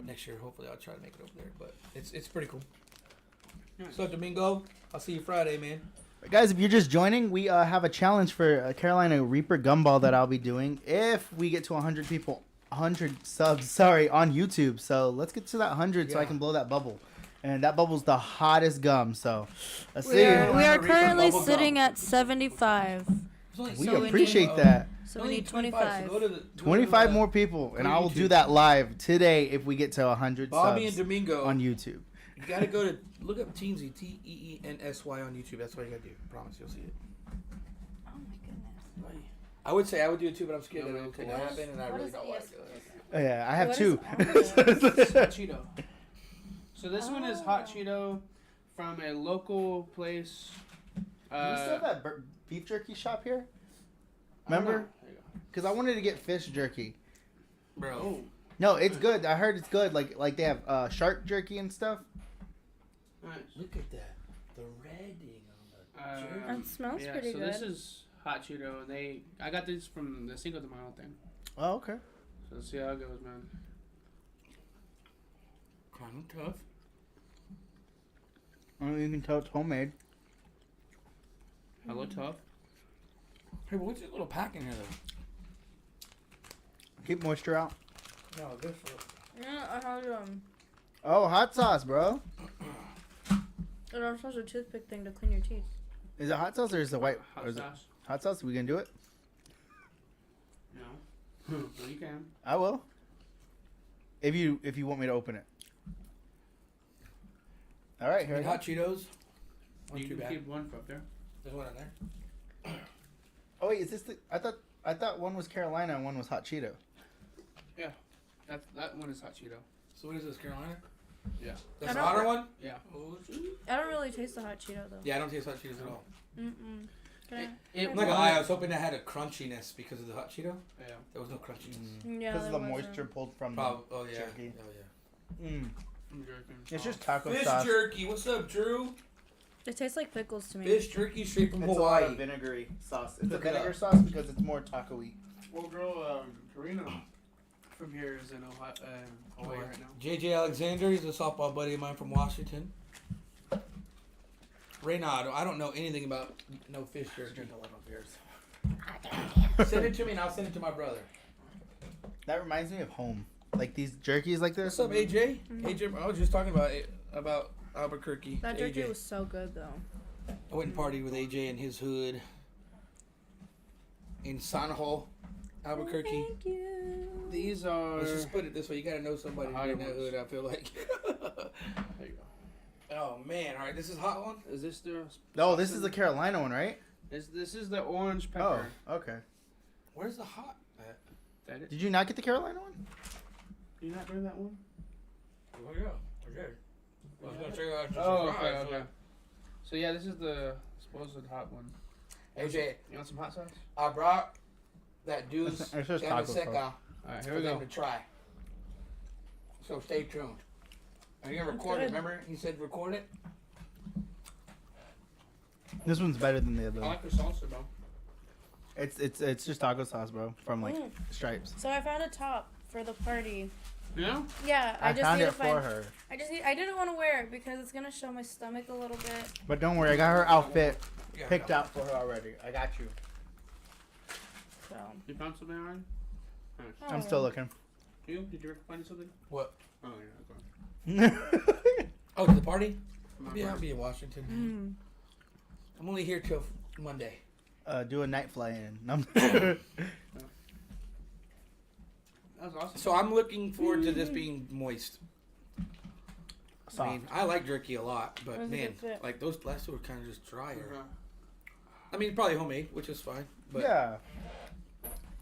next year, hopefully, I'll try to make it over there. But it's pretty cool. Nice. So Domingo, I'll see you Friday, man. Guys, if you're just joining, we have a challenge for Carolina Reaper gumball that I'll be doing if we get to 100 people, 100 subs, sorry, on YouTube. So let's get to that 100 so I Yeah. can blow that bubble. And that bubble's the hottest gum, so let's We see. are Reaper currently bubble sitting gum. at 75. We So we appreciate need- that. So we need 25. So go to the, 25 more people, and go to I will do YouTube. that live today if we get to 100 Bobby subs and Domingo. on YouTube. You gotta go to look up Teensy, Teensy on YouTube. That's what you gotta do. I promise you'll see it. Oh my goodness. I would say I would do it too, but I'm scared No, that no, it'll what happen, and I what really is don't it? want Yes. to do it. Oh, yeah, I have What two. is on It's hot Cheeto. So this one is hot Oh. Cheeto from a local place. Do we still have that beef jerky shop here? Remember? There you go. Because I wanted to get fish jerky. Bro. Oh, No, it's good. I heard it's good. Like they have shark jerky and stuff. nice. Look at that. The redding on the jerky. That smells yeah, pretty so good. this is hot Cheeto, and I got this from the Cinco de Mayo thing. Oh, okay. So let's see how it goes, man. Kind of tough. You can tell it's homemade. Hello, tough. Hey, what's this little pack in here though? Keep moisture out. No, this. Yeah, I had Oh, hot sauce, bro. it was supposed a toothpick thing to clean your teeth. Is it hot sauce or is it white? Hot Or is it sauce. hot sauce? We gonna do it? No. No, you can. I will. If you want me to open it. All right, here I And go. hot Cheetos. One You too can bad. keep one up there. There's one in there. Oh wait, is this the? I thought one was Carolina and one was hot Cheeto. That one is hot Cheeto. So what is this, Carolina? Yeah. That's I the don't- hotter one? Yeah. Oh, shoot. I don't really taste the hot Cheeto though. Yeah, I don't taste hot Cheetos at all. Mm-mm. Can I? It I'm not gonna lie, I was hoping that had a crunchiness because of the hot Cheeto. Yeah. There was no crunchiness. Yeah, Because of there the wasn't. moisture pulled from Oh yeah. jerky. Oh yeah. Mm. Jerky. It's just taco Fish sauce. jerky. What's up, Drew? It tastes like pickles to me. Fish jerky straight from It's a lot Hawaii. of vinegary sauce. It's Look a it vinegar up. sauce because it's more taco-y. Well, girl, Karina from here is in Ohio, Hawaii right now. JJ Alexander, he's a softball buddy of mine from Washington. Reynard, I don't know anything about no fish jerky. Drink a lot of beers. Send it to me and I'll send it to my brother. That reminds me of home. Like these jerkies like this. What's up, AJ? Mhm. AJ, I was just talking about Albuquerque. That AJ. jerky was so good though. I went and partied with AJ in his hood in Sanjo, Albuquerque. Thank you. These are. Let's just put it this way: you gotta know somebody The hotter in that ones. hood. I feel like. There you go. Oh man! All right, this is hot one. Is this the? No, this is the Carolina one, right? This is the orange pepper. Oh, okay. Where's the hot? At? That it? Did you not get the Carolina one? Did you not bring that one? Oh yeah. Okay. I was gonna check out. Oh, okay. So yeah, this is the supposed hot one. AJ, You want some hot sauce? I brought that dude's It's just taco sauce. Seca All right, for here we them go. to try. So stay tuned. Are you gonna record it? Remember, he said record it. This one's better than the other I one. like the salsa, bro. It's just taco sauce, bro, from like Mm. Stripes. So I found a top for the party. Yeah. Yeah, I just found need it to find. for her. I didn't want to wear it because it's gonna show my stomach a little bit. But don't worry, I got her outfit Yeah, picked out for her already. I got you. So. You found something already? Nice. I'm still looking. You? Did you find something? What? Oh yeah. Okay. Oh, to the party? My Yeah, I'll friend. be in Washington. I'm only here till Monday. Do a night fly in. That was awesome. So I'm looking forward to this being moist. I Soft. mean, I like jerky a lot, but That's a man, good fit. like those last two were kind of just drier. Uh-huh. I mean, probably homemade, which is fine. But Yeah.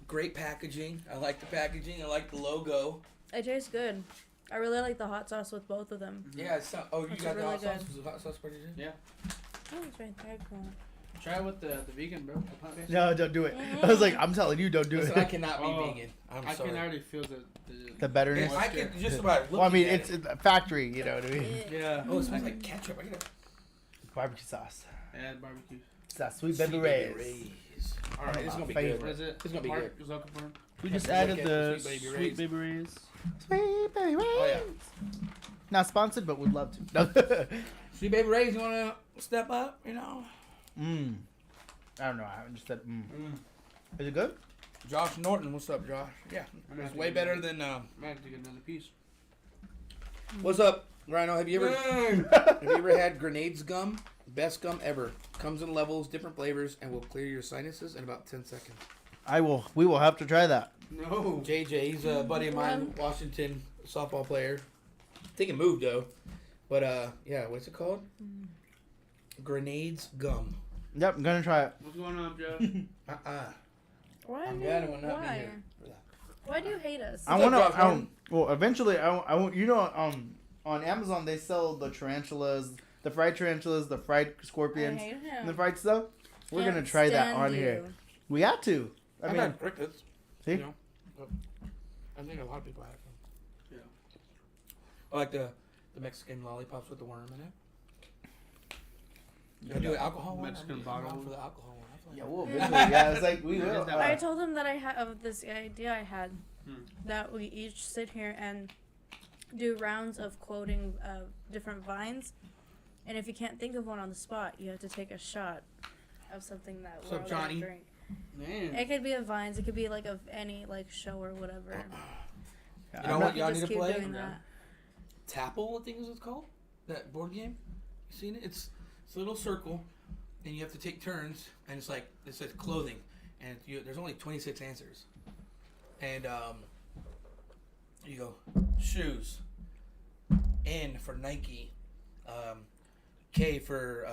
great packaging. I like the packaging. I like the logo. It tastes good. I really like the hot sauce with both of them. Yeah, it's not, oh, you It's got the really hot sauce? good. Was the hot sauce part in? Yeah. Oh, it's right there. Cool. Try it with the vegan, bro. The plant-based. No, don't do it. I was like, I'm telling you, don't do Listen, I it. cannot be Oh, vegan. I'm I sorry. can already feel the The betterness. Yeah, I can just about look Well, I mean, at it's it. a factory, you know what I mean? Yeah. Oh, it smells like ketchup. I get Barbecue sauce. Add barbecue. It's that sweet a baby rays. All right, this is gonna be Favorite. What good. is it? It's gonna be Mark good. was looking for. We just just added added the the Sweet Baby Sweet Rays. baby rays. sweet baby rays. Oh, yeah. Not sponsored, but we'd love to. See, baby Rays, you wanna step up? You know. I don't know. I haven't just said Is it good? Josh Norton, what's up, Josh? Yeah, it's way better than. I have to get another piece. What's up, Rhino? Have you ever had Grenades gum? Best gum ever. Comes in levels, different flavors, and will clear your sinuses in about 10 seconds. We will have to try that. No. JJ, he's a buddy of mine, Washington softball player. I think it moved though, but yeah, what's it called? Grenades gum. Yep, I'm gonna try it. What's going on, Joe? Why? I'm glad I will not be Why? here. Why do you hate us? I want to. Well, eventually, I want. You know, on Amazon they sell the tarantulas, the fried scorpions, I hate him. and the fried stuff. We're Can't gonna try that stand on you. here. We have to. I I've mean, had crickets. see? You know, but I think a lot of people have them. Yeah. I like the Mexican lollipops with the worm in it. You do an alcohol one? Mexican I'm bottle. down for the alcohol one. I feel like- Yeah, well, eventually, yeah. It's like we will. I told him that I had of this idea I had that we each sit here and do rounds of quoting different vines, and if you can't think of one on the spot, you have to take a shot of something that What's we're up, all Johnny? gonna drink. Man. It could be of vines. It could be like of any like show or whatever. You know what You y'all just need to keep play? doing that. Tapple, I think is what it's called. That board game. You seen it? It's a little circle, and you have to take turns, and it's like it says clothing, and there's only 26 answers, and you go shoes, N for Nike, K for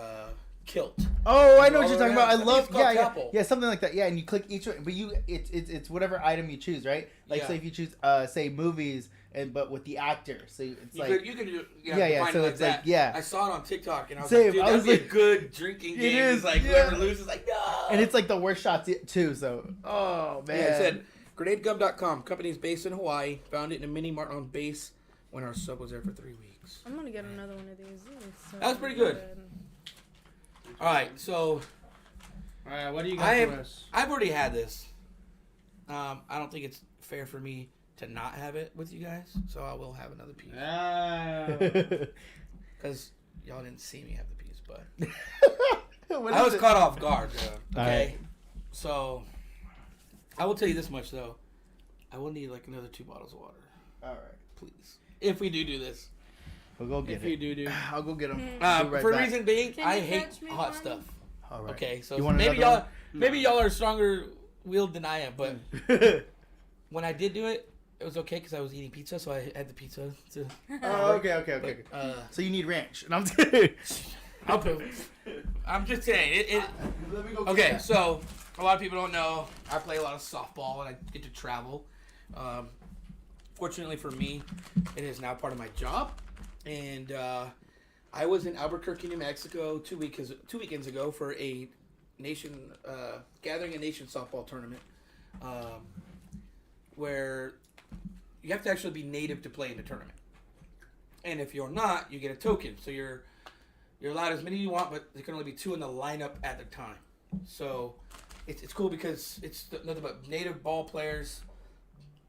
kilt. Oh, I know All what you're the talking way about. I down. I think love, it's called yeah, Tapple. yeah, something like that. Yeah, and you click each one, but it's whatever item you choose, right? Like, Yeah. say if you choose, say movies, but with the actor, so it's You like, could do yeah, define so it like it's like, that. yeah. I saw it on TikTok, and I was Same, like, dude, I that'd was be like- a good drinking It game. is, It's like yeah. whoever loses, like no. and it's like the worst shots too. So, oh man, Yeah, it said grenadegum.com. Company is based in Hawaii. Found it in a mini mart on base when our sub was there for 3 weeks. I'm gonna get another one of these. These are so That was pretty good. All right, so All right, what do you got I for am- us? I've already had this. I don't think it's fair for me to not have it with you guys, so I will have another piece because y'all didn't see me have the piece, but What I is was it? caught off guard. Okay, Alright. so I will tell you this much though. I will need like another 2 bottles of water, All right, please, if we do this. we'll go get If you it. do. I'll go get them. For reason being, Can I you hate catch me hot one? stuff. All right. Okay, so You want maybe another y'all are stronger willed than I am, but when I did do it, it was okay because I was eating pizza, so I had the pizza. To, Oh, okay. but, So you need ranch, and I'm kidding. I'm just saying it. Let me go. Okay, so a lot of people don't know I play a lot of softball and I get to travel. Fortunately for me, it is now part of my job, and I was in Albuquerque, New Mexico 2 weekends ago for a gathering a nation softball tournament, where you have to actually be native to play in the tournament, and if you're not, you get a token. So you're allowed as many you want, but there can only be 2 in the lineup at the time. So it's cool because it's nothing but native ball players.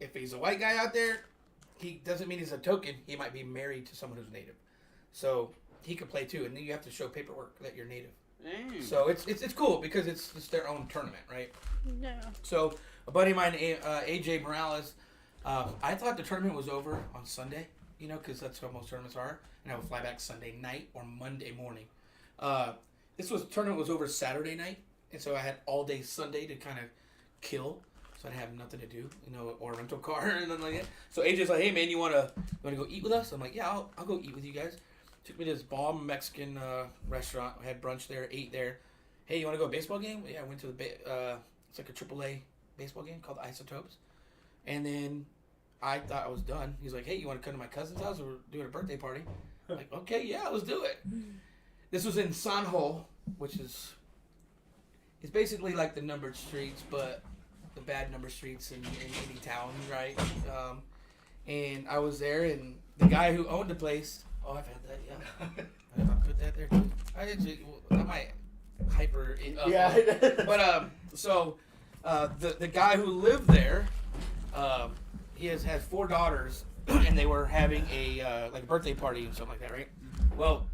If he's a white guy out there, he doesn't mean he's a token. He might be married to someone who's native, so he can play too. And then you have to show paperwork that you're native. Dang. So it's cool because it's their own tournament, right? Yeah. So a buddy of mine, AJ Morales, I thought the tournament was over on Sunday, because that's how most tournaments are, and I would fly back Sunday night or Monday morning. Tournament was over Saturday night, and so I had all day Sunday to kind of kill. So I didn't have nothing to do, or a rental car or anything like that. So AJ's like, "Hey man, you wanna go eat with us?" I'm like, "Yeah, I'll go eat with you guys." Took me to this bomb Mexican restaurant. We had brunch there, ate there. Hey, you wanna go to a baseball game? Yeah, I went to it's like a AAA baseball game called Isotopes. And then I thought I was done. He's like, "Hey, you wanna come to my cousin's house? We're doing a birthday party." I'm like, "Okay, yeah, let's do it." This was in San Ho, which is it's basically like the numbered streets, but the bad number streets in any town, right? And I was there, and the guy who owned the place. Oh, I've had that. Yeah, I put that there too. I might hyper it up. Yeah. But so the guy who lived there, he has 4 daughters, and they were having a like a birthday party and something like that, right? Well,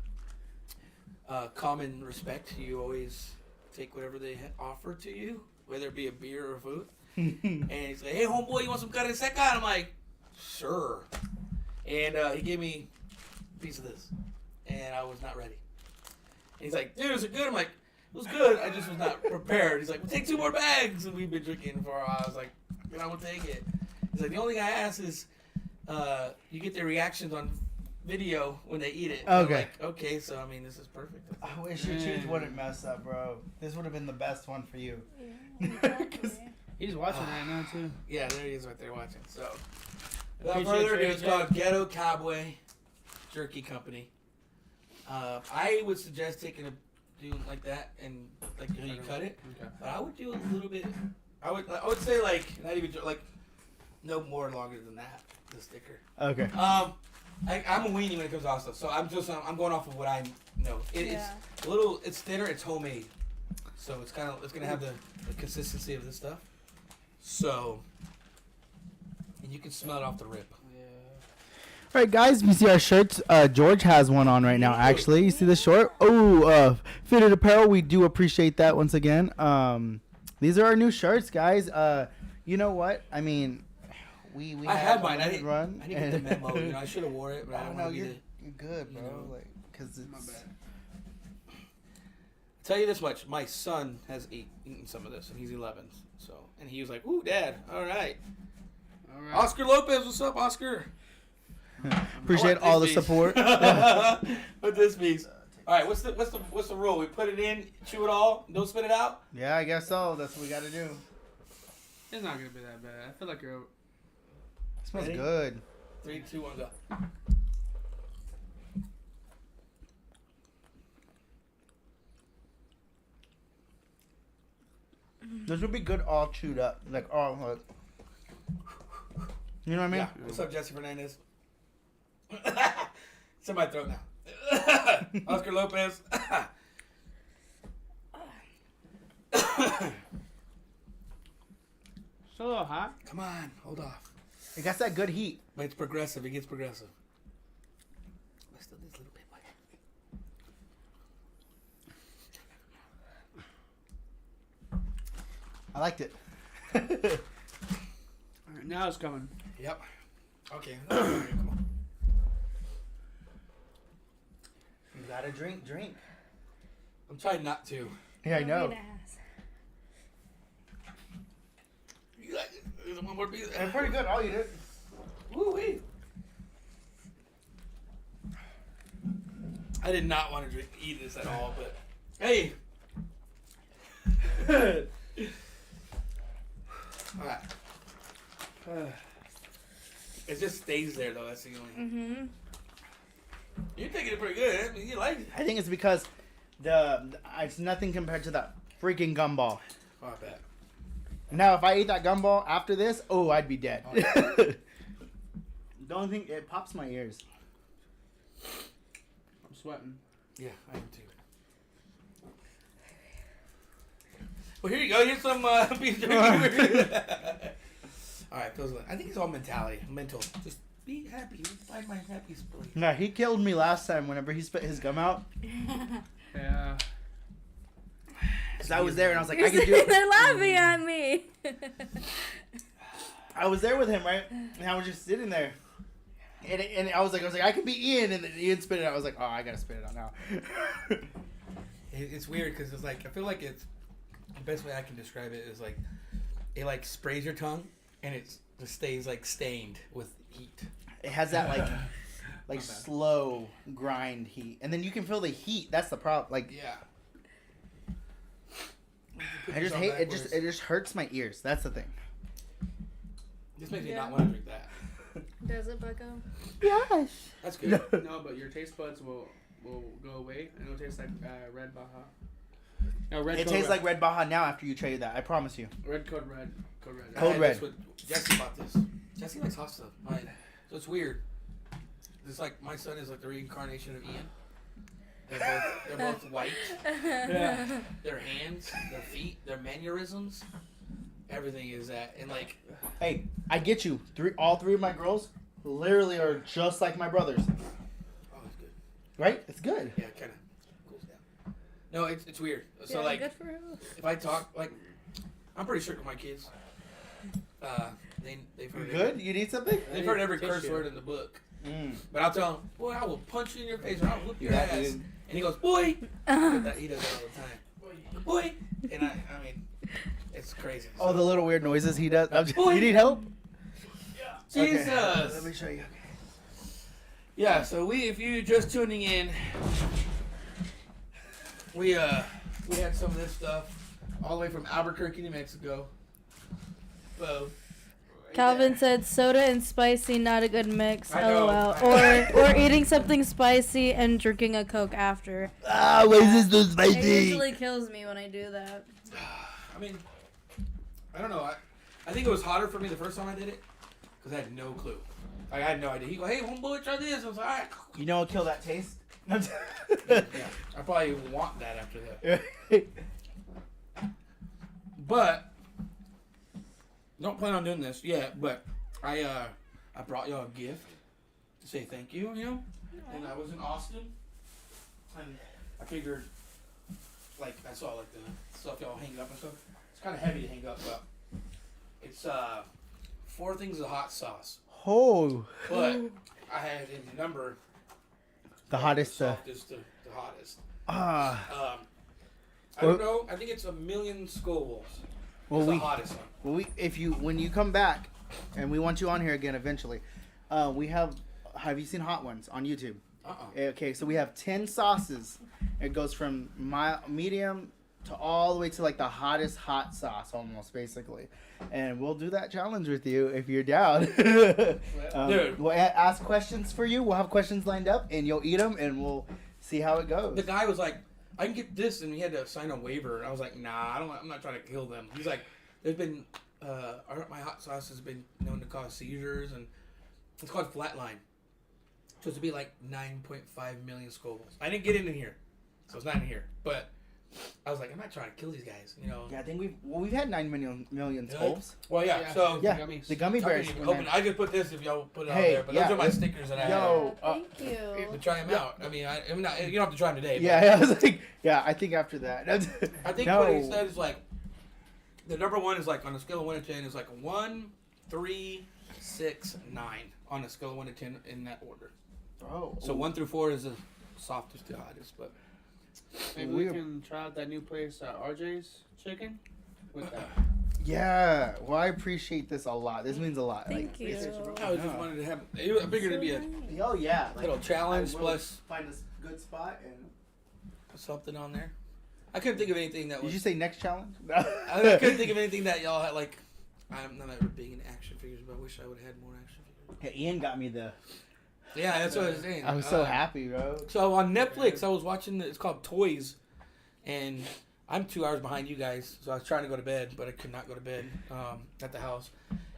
common respect. You always take whatever they offer to you, whether it be a beer or food. And he's like, hey, homeboy, you want some carne seca? And I'm like, sure. And he gave me a piece of this. And I was not ready. And he's like, dude, is it good? I'm like, it was good. I just was not prepared. He's like, well, take 2 more bags. And we've been drinking for a while. I was like, I will take it. He's like, the only thing I ask is you get their reactions on video when they eat it. Okay. I'm like, okay, so, I mean, this is perfect. I wish your tooth wouldn't mess up, bro. This would have been the best one for you. Yeah, He's watching right now too. Yeah, there he is right there watching. So, without Appreciate further ado, you, it's called Ghetto Cowboy Jerky Company. I would suggest taking a doing like that and like how you cut it. Okay. But I would do a little bit. I would say like not even like no more longer than that. The sticker. Okay. I'm a weenie when it comes to all stuff, so I'm going off of what I know. It's a little. It's thinner. It's homemade, so it's gonna have the consistency of this stuff. So, and you can smell it off the rip. All right, guys, you see our shirts. George has one on right now, actually. You see the short? Oh, Fitted Apparel. We do appreciate that once again. These are our new shirts, guys. You know what? I mean, I had mine. I didn't run. I didn't get the memo. You know, I should have wore it, but I don't know. You're good, bro. you know. Like, cause it's My bad. Tell you this much: my son has eaten some of this, and he's 11. So, and he was like, "Ooh, Dad, all right." All right. Oscar Lopez, what's up, Oscar? appreciate all the support. With this piece. All right, what's the rule? We put it in, chew it all, don't spit it out. Yeah, I guess so. That's what we got to do. It's not gonna be that bad. I feel like you're. It smells Ready? good. 3, 2, 1, go. This would be good all chewed up. Like, all, like, you know what I mean? Yeah. What's up, Jesse Fernandez? It's in my throat now. Oscar Lopez. It's a little hot. Come on, hold off. It got that good heat. But it's progressive. It gets progressive. Let's do this little bit. I liked it. All right, now it's coming. Yep. Okay. Come on. You gotta drink. I'm trying not to. Yeah, I know. You like it? There's one more piece. And pretty good. I'll eat it. Woo-wee. I did not want to eat this at all, but hey. All right. It just stays there, though. That's the only. Mm-hmm. You're taking it pretty good. I mean, you like it. I think it's because it's nothing compared to that freaking gumball. Oh, I bet. Now, if I ate that gumball after this, I'd be dead. Oh, yeah. The only thing, it pops my ears. I'm sweating. Yeah, I am too. Well, here you go. Here's some beef jerky. All right, those. I think it's all mental. Just be happy. Find my happy spot. No, he killed me last time whenever he spit his gum out. Yeah. Because I was there and I was like, You're I can do sitting it. there laughing at me. I was there with him, right? And I was just sitting there. And I was like, I can be Ian. And then Ian spit it out. I was like, I got to spit it out now. It's weird because it's like, I feel like it's, the best way I can describe it is like, it like sprays your tongue and it just stays like stained with heat. It has that like slow grind heat. And then you can feel the heat. That's the problem. Like, Yeah. I just hate it. It just hurts my ears. That's the thing. This makes me Yeah. not want to drink that. Does it, Bucko? Yes. That's good. No, but your taste buds will go away and it'll taste like Red Baja. No, Red It Code tastes Red. like Red Baja now after you try that. I promise you. Red Code Red. Code Red. Code I had Red. this with Jesse bought this. Jesse likes hot stuff. Right. So it's weird. It's like my son is like the reincarnation of Ian. They're both white. Yeah. Their hands, their feet, their mannerisms, everything is that. And like, Hey, I get you. All three of my girls literally are just like my brothers. oh, it's good. Right? It's good. Yeah, it kind of cools down. No, it's weird. So Yeah, like, good for him. if I talk like, I'm pretty strict with my kids. They've heard Good? You need something? They've heard every curse Tissue. word in the book. Mm. But I'll tell him, boy, I will punch you in your face or I'll whoop your That ass. dude. And he goes, boy. He does that all the time. Boy. And I mean, it's crazy. Oh, the little weird noises he does. Boy. You need help? Jesus. Okay. Let me show you. Yeah, so if you're just tuning in, we had some of this stuff all the way from Albuquerque, New Mexico. Whoa. Calvin said soda and spicy, not a good mix. I know. LOL. Or eating something spicy and drinking a Coke after. Ah, why is this so It spicy? usually kills me when I do that. I mean, I don't know. I think it was hotter for me the first time I did it because I had no clue. I had no idea. He go, hey, homeboy, try this. I was like, all right. You know what'll kill that taste? Yeah, I probably want that after that. But don't plan on doing this yet. But I brought y'all a gift to say thank you. You know, and I was in Austin, and I figured, like I saw like the stuff y'all hang up and stuff. It's kind of heavy to hang up, but it's 4 things of hot sauce. Oh, But I had in number the hottest. the softest to the hottest. Ah. I don't know. I think it's 1,000,000 Scovilles. Well, It's we, the hottest one. when you come back, and we want you on here again eventually, we have you seen Hot Ones on YouTube? Okay, so we have 10 sauces. It goes from medium to all the way to like the hottest hot sauce almost basically. And we'll do that challenge with you if you're down. Dude. We'll ask questions for you. We'll have questions lined up and you'll eat them and we'll see how it goes. The guy was like, I can get this, and he had to sign a waiver. And I was like, nah, I'm not trying to kill them. He's like, there's been, my hot sauce has been known to cause seizures, and it's called Flatline. Supposed to be like 9.5 million Scovilles. I didn't get it in here, so it's not in here. But I was like, I'm not trying to kill these guys, you know. Yeah, I think we've had 9 million skulls. Well, yeah. So Yeah, Gummies. the gummy bears. I just put this if y'all put it out Hey, there, but yeah, those are my let's- stickers that I have. Yo, Thank you. To try them out. I mean, I'm not. You don't have to try them today. But Yeah, I was like, yeah, I think after that. I think No. what he said is like, the number one is like on a scale of 1 to 10 is like 1, 3, 6, 9 on a scale of 1 to 10 in that order. Oh, So 1 through 4 is the softest to hottest, but Maybe we can try out that new place, RJ's Chicken. With that. yeah. Well, I appreciate this a lot. This means a lot. Thank you. I was just wanted to have. I figured it'd be a Oh yeah. little challenge plus find a good spot and. something on there. I couldn't think of anything that Did was. you say next challenge? I couldn't think of anything that y'all had like. I'm not ever big into action figures, but I wish I would have had more action figures. Hey, Ian got me the. Yeah, that's what I was saying. I was so happy, bro. So on Netflix, I was watching. It's called Toys, and I'm 2 hours behind you guys. So I was trying to go to bed, but I could not go to bed at the house.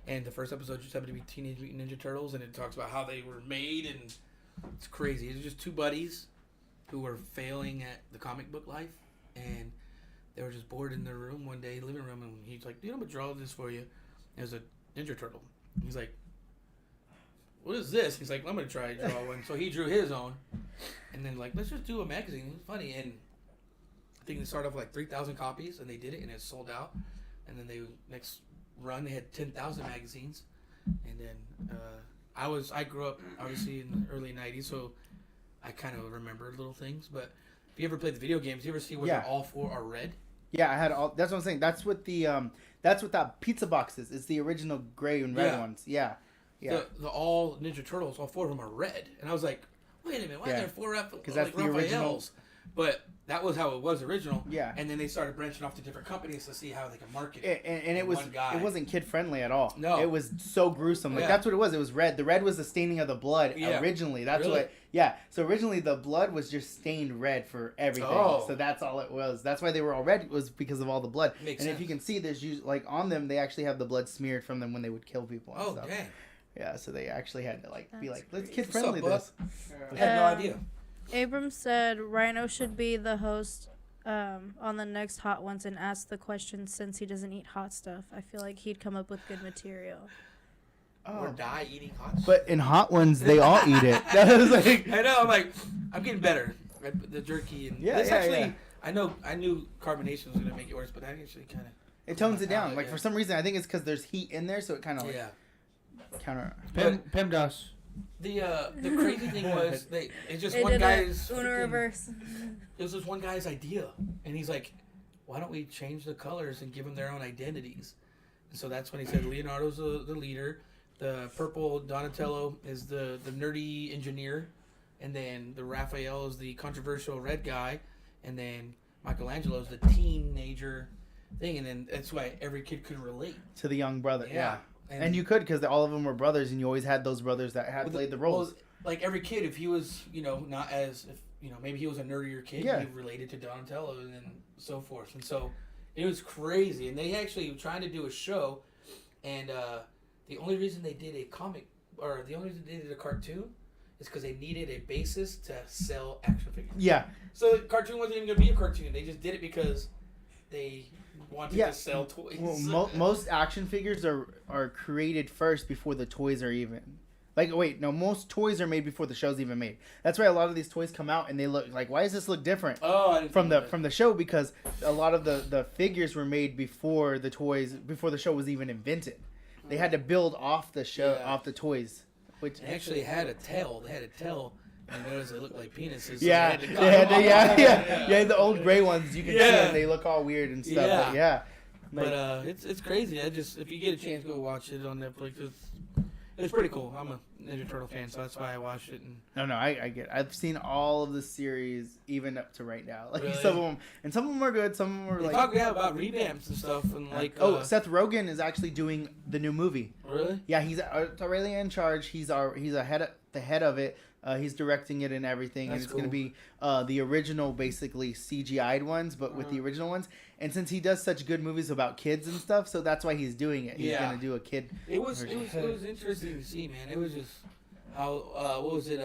And the first episode just happened to be Teenage Mutant Ninja Turtles, and it talks about how they were made, and it's crazy. It's just 2 buddies who were failing at the comic book life, and they were just bored in their room one day, living room, and he's like, "Dude, I'm gonna draw this for you." There's a Ninja Turtle. He's like, "What is this?" He's like, "I'm gonna try to draw one." So he drew his own, and then like, let's just do a magazine. It's funny, and I think they started off with like 3,000 copies, and they did it, and it sold out. And then they next run they had 10,000 magazines, and then I grew up obviously in the early '90s, so I kind of remember little things. But if you ever played the video games, you ever see where Yeah. all 4 are red? Yeah, I had all. That's what I'm saying. That's what that pizza box is. It's the original gray and red Yeah. ones. Yeah. Yeah. The all Ninja Turtles, all 4 of them are red, and I was like, wait a minute, why Yeah. are there 4 'Cause that's like the original- Raphaels? But that was how it was original. Yeah. And then they started branching off to different companies to see how they can market And, it. and it was One guy. it wasn't kid friendly at all. No. It was so gruesome. Like Yeah. that's what it was. It was red. The red was the staining of the blood Yeah. originally. That's Really? what. Yeah. So originally the blood was just stained red for everything. Oh. So that's all it was. That's why they were all red, was because of all the blood. Makes and if sense. you can see, there's like on them they actually have the blood smeared from them when they would kill people and Oh, stuff. dang. Yeah. So they actually had to like be That's like, let's crazy. kid What's up, friendly bud? this. I had no Um, idea. Abram said Rhino should be the host on the next Hot Ones and ask the questions since he doesn't eat hot stuff. I feel like he'd come up with good material. Or Oh. die eating hot shit. But in Hot Ones, they all eat it. That was like, I know. I'm like, I'm getting better at the jerky, and Yeah, this yeah, actually, yeah. I knew carbonation was gonna make it worse, but that actually kind of It tones it down. Yeah. Like for some reason, I think it's because there's heat in there, so it kind of like yeah. counter. PEMDAS. The crazy thing was it's just They one did guy's a Uno freaking- reverse. It was just one guy's idea, and he's like, "Why don't we change the colors and give them their own identities?" And so that's when he said Leonardo's the leader, the purple Donatello is the nerdy engineer, and then the Raphael is the controversial red guy, and then Michelangelo's the teenager thing, and then that's why every kid could relate. To the young brother, yeah. And, And you could because all of them were brothers, and you always had those brothers that had played the roles. Well, like every kid, if he was, not as, if maybe he was a nerdier kid, Yeah. he related to Donatello and then so forth. And so it was crazy. And they actually were trying to do a show, and the only reason they did a comic, or the only reason they did a cartoon, is because they needed a basis to sell action figures. Yeah, So the cartoon wasn't even going to be a cartoon. They just did it because they wanted Yeah. to sell toys. well, most action figures are created first before the toys are even. Like, wait, no, most toys are made before the show's even made. That's why a lot of these toys come out and they look like, why does this look different Oh, I didn't from think the of that. from the show? Because a lot of the figures were made before the show was even invented. They had to build off the show, Yeah. off the toys. Which They actually had a tail. They had a tail. And noticed they looked like penises. So yeah, they they had to, yeah. The old gray ones you can see Yeah. them, they look all weird and stuff. Yeah. But yeah, But it's crazy. If you get a chance, go watch it on Netflix. It's pretty cool. I'm a Ninja Turtle fan, so that's why I watched it. And no, I get. I've seen all of the series, even up to right now. Like Really? some of them are good. Some of them are they like. talk about revamps and stuff, and like Seth Rogen is actually doing the new movie. really? Yeah, he's already in charge. He's the head of it. He's directing it and everything, That's and it's gonna cool. be the original, basically CGI'd ones, but with the original ones. And since he does such good movies about kids and stuff, so that's why he's doing it. He's Yeah. gonna do a kid. It was interesting to see, man. It was just how what was it?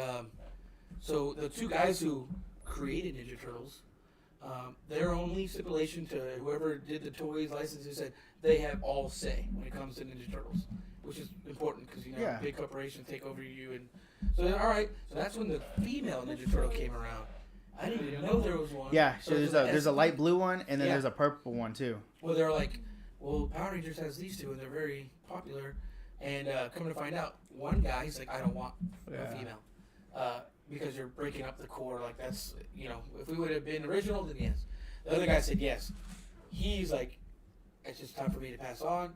So the two guys who created Ninja Turtles, their only stipulation to whoever did the toys licensing said they have all say when it comes to Ninja Turtles, which is important because Yeah. big corporations take over you, and so all right. So that's when the female Ninja Turtle came around. I didn't even know there was one. Yeah, so there's a light blue one, and then Yeah. there's a purple one too. Well, they're like, well, Power Rangers has these two, and they're very popular. And coming to find out, one guy, he's like, I don't want a Yeah. female. Because you're breaking up the core. Like, that's, if we would have been original, then yes. The other guy said yes. He's like, it's just time for me to pass on.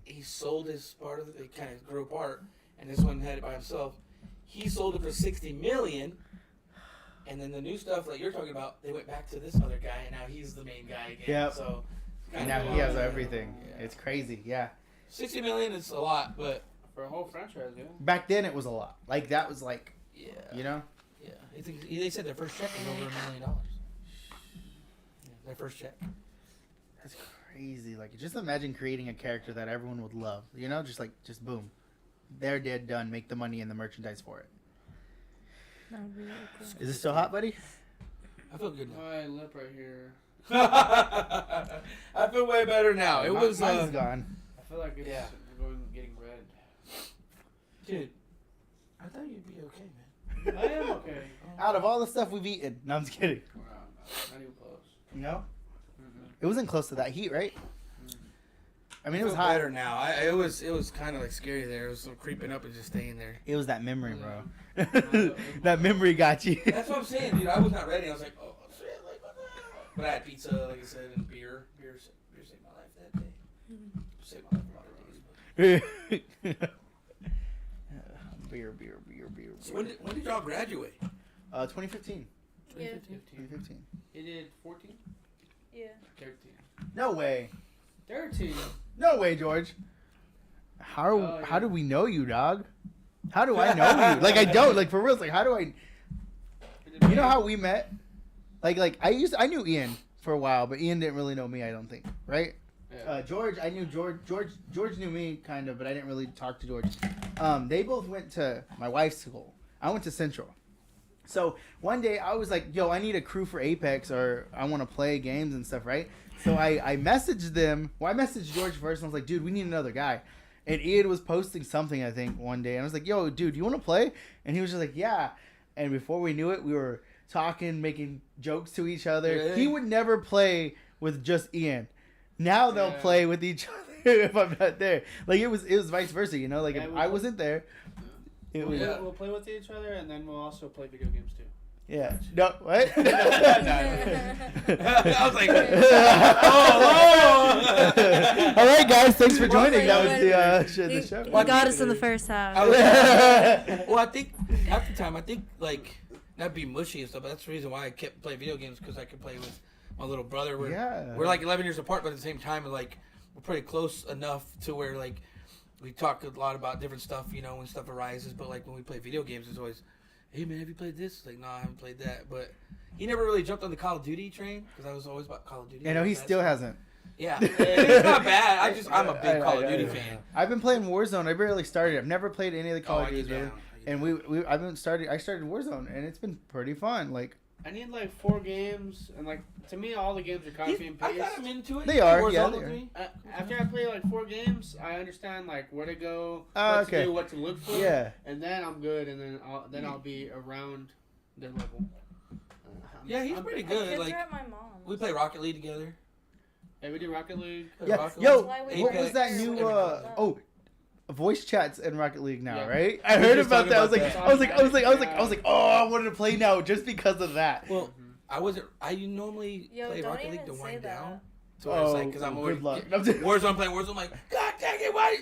He sold his part of it. They kind of grew apart. And this one had it by himself. He sold it for $60 million. And then the new stuff that you're talking about, they went back to this other guy, and now he's the main guy again. Yep. So And now he has everything. Yeah. It's crazy. Yeah. $60 million is a lot, but For a whole franchise, yeah. Back then it was a lot. Like that was like, yeah, you know. yeah. They said their first check was over $1 million. Yeah, their first check. That's crazy. Like, just imagine creating a character that everyone would love. You know, just boom, they're dead, done. Make the money and the merchandise for it. That would be really cool. Is it still hot, buddy? I feel good now. My lip right here. I feel way better now. It was Mine's gone. I feel like it's Yeah. getting red. dude. I thought you'd be okay, man. I am okay. Out of all the stuff we've eaten, no, I'm just kidding. Wow, not even close. No, Mm-hmm. it wasn't close to that heat, right? I mean, it was feel hot. better now. It was kind of like scary there. It was creeping up and just staying there. It was that memory, bro. That memory got you. That's what I'm saying, dude. I was not ready. I was like, oh shit, like what the hell? But I had pizza, like I said, and beer. Beer saved my life that day. Saved my life a lot of days. But. Beer. So when did y'all graduate? 2015. Yeah. 2015. He did 14? Yeah. 13. No way. 13? No way, George. How Oh, how yeah. do we know you, dog? How do I know you? Like, I don't. Like, for real. Like, how do I? You know how we met? Like I knew Ian for a while, but Ian didn't really know me. I don't think. Right? Yeah. George, I knew George. George knew me kind of, but I didn't really talk to George. They both went to my wife's school. I went to Central. So one day I was like, "Yo, I need a crew for Apex, or I want to play games and stuff, right?" So I messaged them. Well, I messaged George first, and I was like, "Dude, we need another guy." And Ian was posting something, I think, one day, and I was like, "Yo, dude, you want to play?" And he was just like, "Yeah." And before we knew it, we were talking, making jokes to each other. Really? He would never play with just Ian. Now they'll Yeah. play with each other if I'm not there. Like it was vice versa, you know. Like Yeah, if we I both- wasn't there, it was Yeah. We'll play with each other, and then we'll also play video games too. yeah. No, what? I was like, oh. All right, guys, thanks for Well, joining. That was he, the show. he got us in the first half. Well, I think half the time, like, that'd be mushy and stuff, but that's the reason why I kept playing video games, because I could play with my little brother. We're like 11 years apart, but at the same time, like, we're pretty close enough to where, like, we talk a lot about different stuff, you know, when stuff arises, but, like, when we play video games, it's always, hey, man, have you played this? It's like, no, I haven't played that, but he never really jumped on the Call of Duty train, because I was always about Call of Duty. You know, he still hasn't. Yeah, it's not bad. I'm a big Call of Duty I- fan. I've been playing Warzone. I barely started. I've never played any of the Call Oh, of I get Duty. down. And I started Warzone, and it's been pretty fun. Like I need like 4 games, and like to me, all the games are copy and I paste. got him into it. They are, Warzone yeah, with they are. me. After I play like 4 games, I understand like where to go, Oh, what okay. to do, what to look for, yeah, and then I'm good, and then I'll be around their level. Yeah, he's I'm- pretty My good. kids Like are at my mom's. we play Rocket League together. Hey, we do Rocket League. yeah. Rocket Yo, League, why we what was Apex, that new? everything. Voice chats in Rocket League now, Yeah. right? I We heard just about talked that. I was about like, that. I was like, oh, I wanted to play now just because of that. Well, I normally Yo, play don't Rocket League even to say wind that. down. So it's like, because I'm good already luck. Warzone playing Warzone. I'm like, God dang it, why?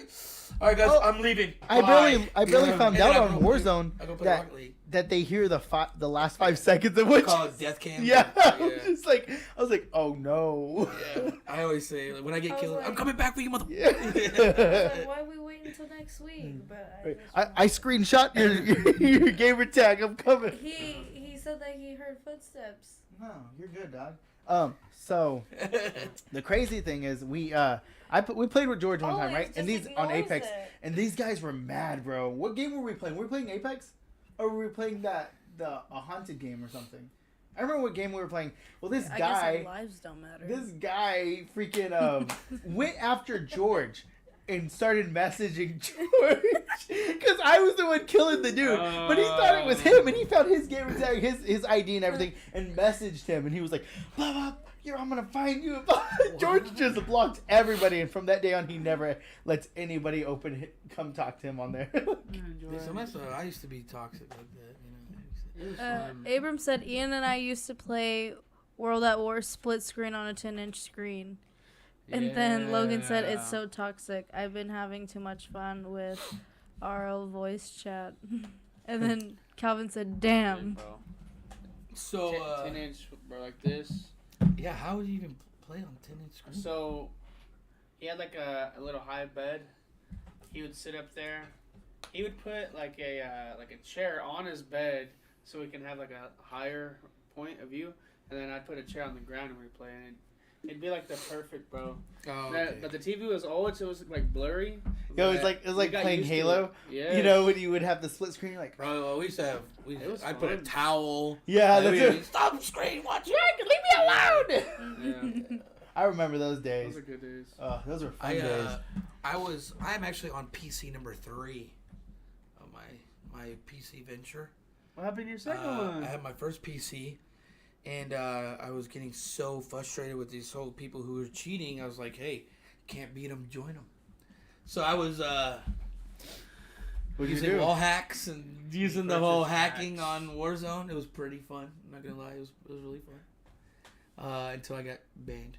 All right, guys, Oh, I'm leaving. I Bye. barely found And then out I on go- Warzone I go play that Rocket League. that they hear the last 5 seconds of which. Call it death cam. Yeah, I was yeah. just like, I was like, oh no. Yeah. I always say, like, when I get I was killed, like- I'm coming back for you, mother. Yeah. Like, why we wait until next week? But I screenshot your gamer tag. I'm coming. he said that he heard footsteps. No, you're good, dog. So the crazy thing is we played with George one time, right? And these on Apex, and these guys were mad, bro. What game were we playing? Were we playing Apex, or were we playing a haunted game or something? I remember what game we were playing. Well, this I guess our guy, lives don't matter. this guy, freaking went after George. And started messaging George because I was the one killing the dude, but he thought it was him, and he found his gamer tag, his ID and everything, and messaged him, and he was like, "Blah blah, I'm gonna find you." George just blocked everybody, and from that day on, he never lets anybody come talk to him on there. I used to be toxic like that, you know. It was fun. Abram said Ian and I used to play World at War split screen on a 10-inch screen. And then Logan said it's so toxic. I've been having too much fun with RL voice chat. And then Calvin said, damn. So, 10-inch, bro, like this. yeah, how would you even play on 10-inch screen? So, he had like a little high bed. He would sit up there. He would put like a chair on his bed so we can have like a higher point of view. And then I'd put a chair on the ground and we'd play. And it'd be like the perfect, bro. Oh, But the TV was old, so it was like blurry. Yo, it was But like we got playing used to Halo. it. Yeah. You know, when you would have the split screen, you're like, Bro, we used to have. It was I'd put a fun. towel. yeah, Like, that's it. Stop screen watching. Leave me alone. Yeah. I remember those Those days. are good days. Those were fun days. I'm actually on PC number 3 of my PC venture. What happened to your second one? I had my first PC, and I was getting so frustrated with these whole people who were cheating. I was like, hey, can't beat them, join them. So I was What'd you using do? wall hacks and using the whole hacking hacks. on Warzone. It was pretty fun. I'm not gonna lie, it was really fun. Until I got banned,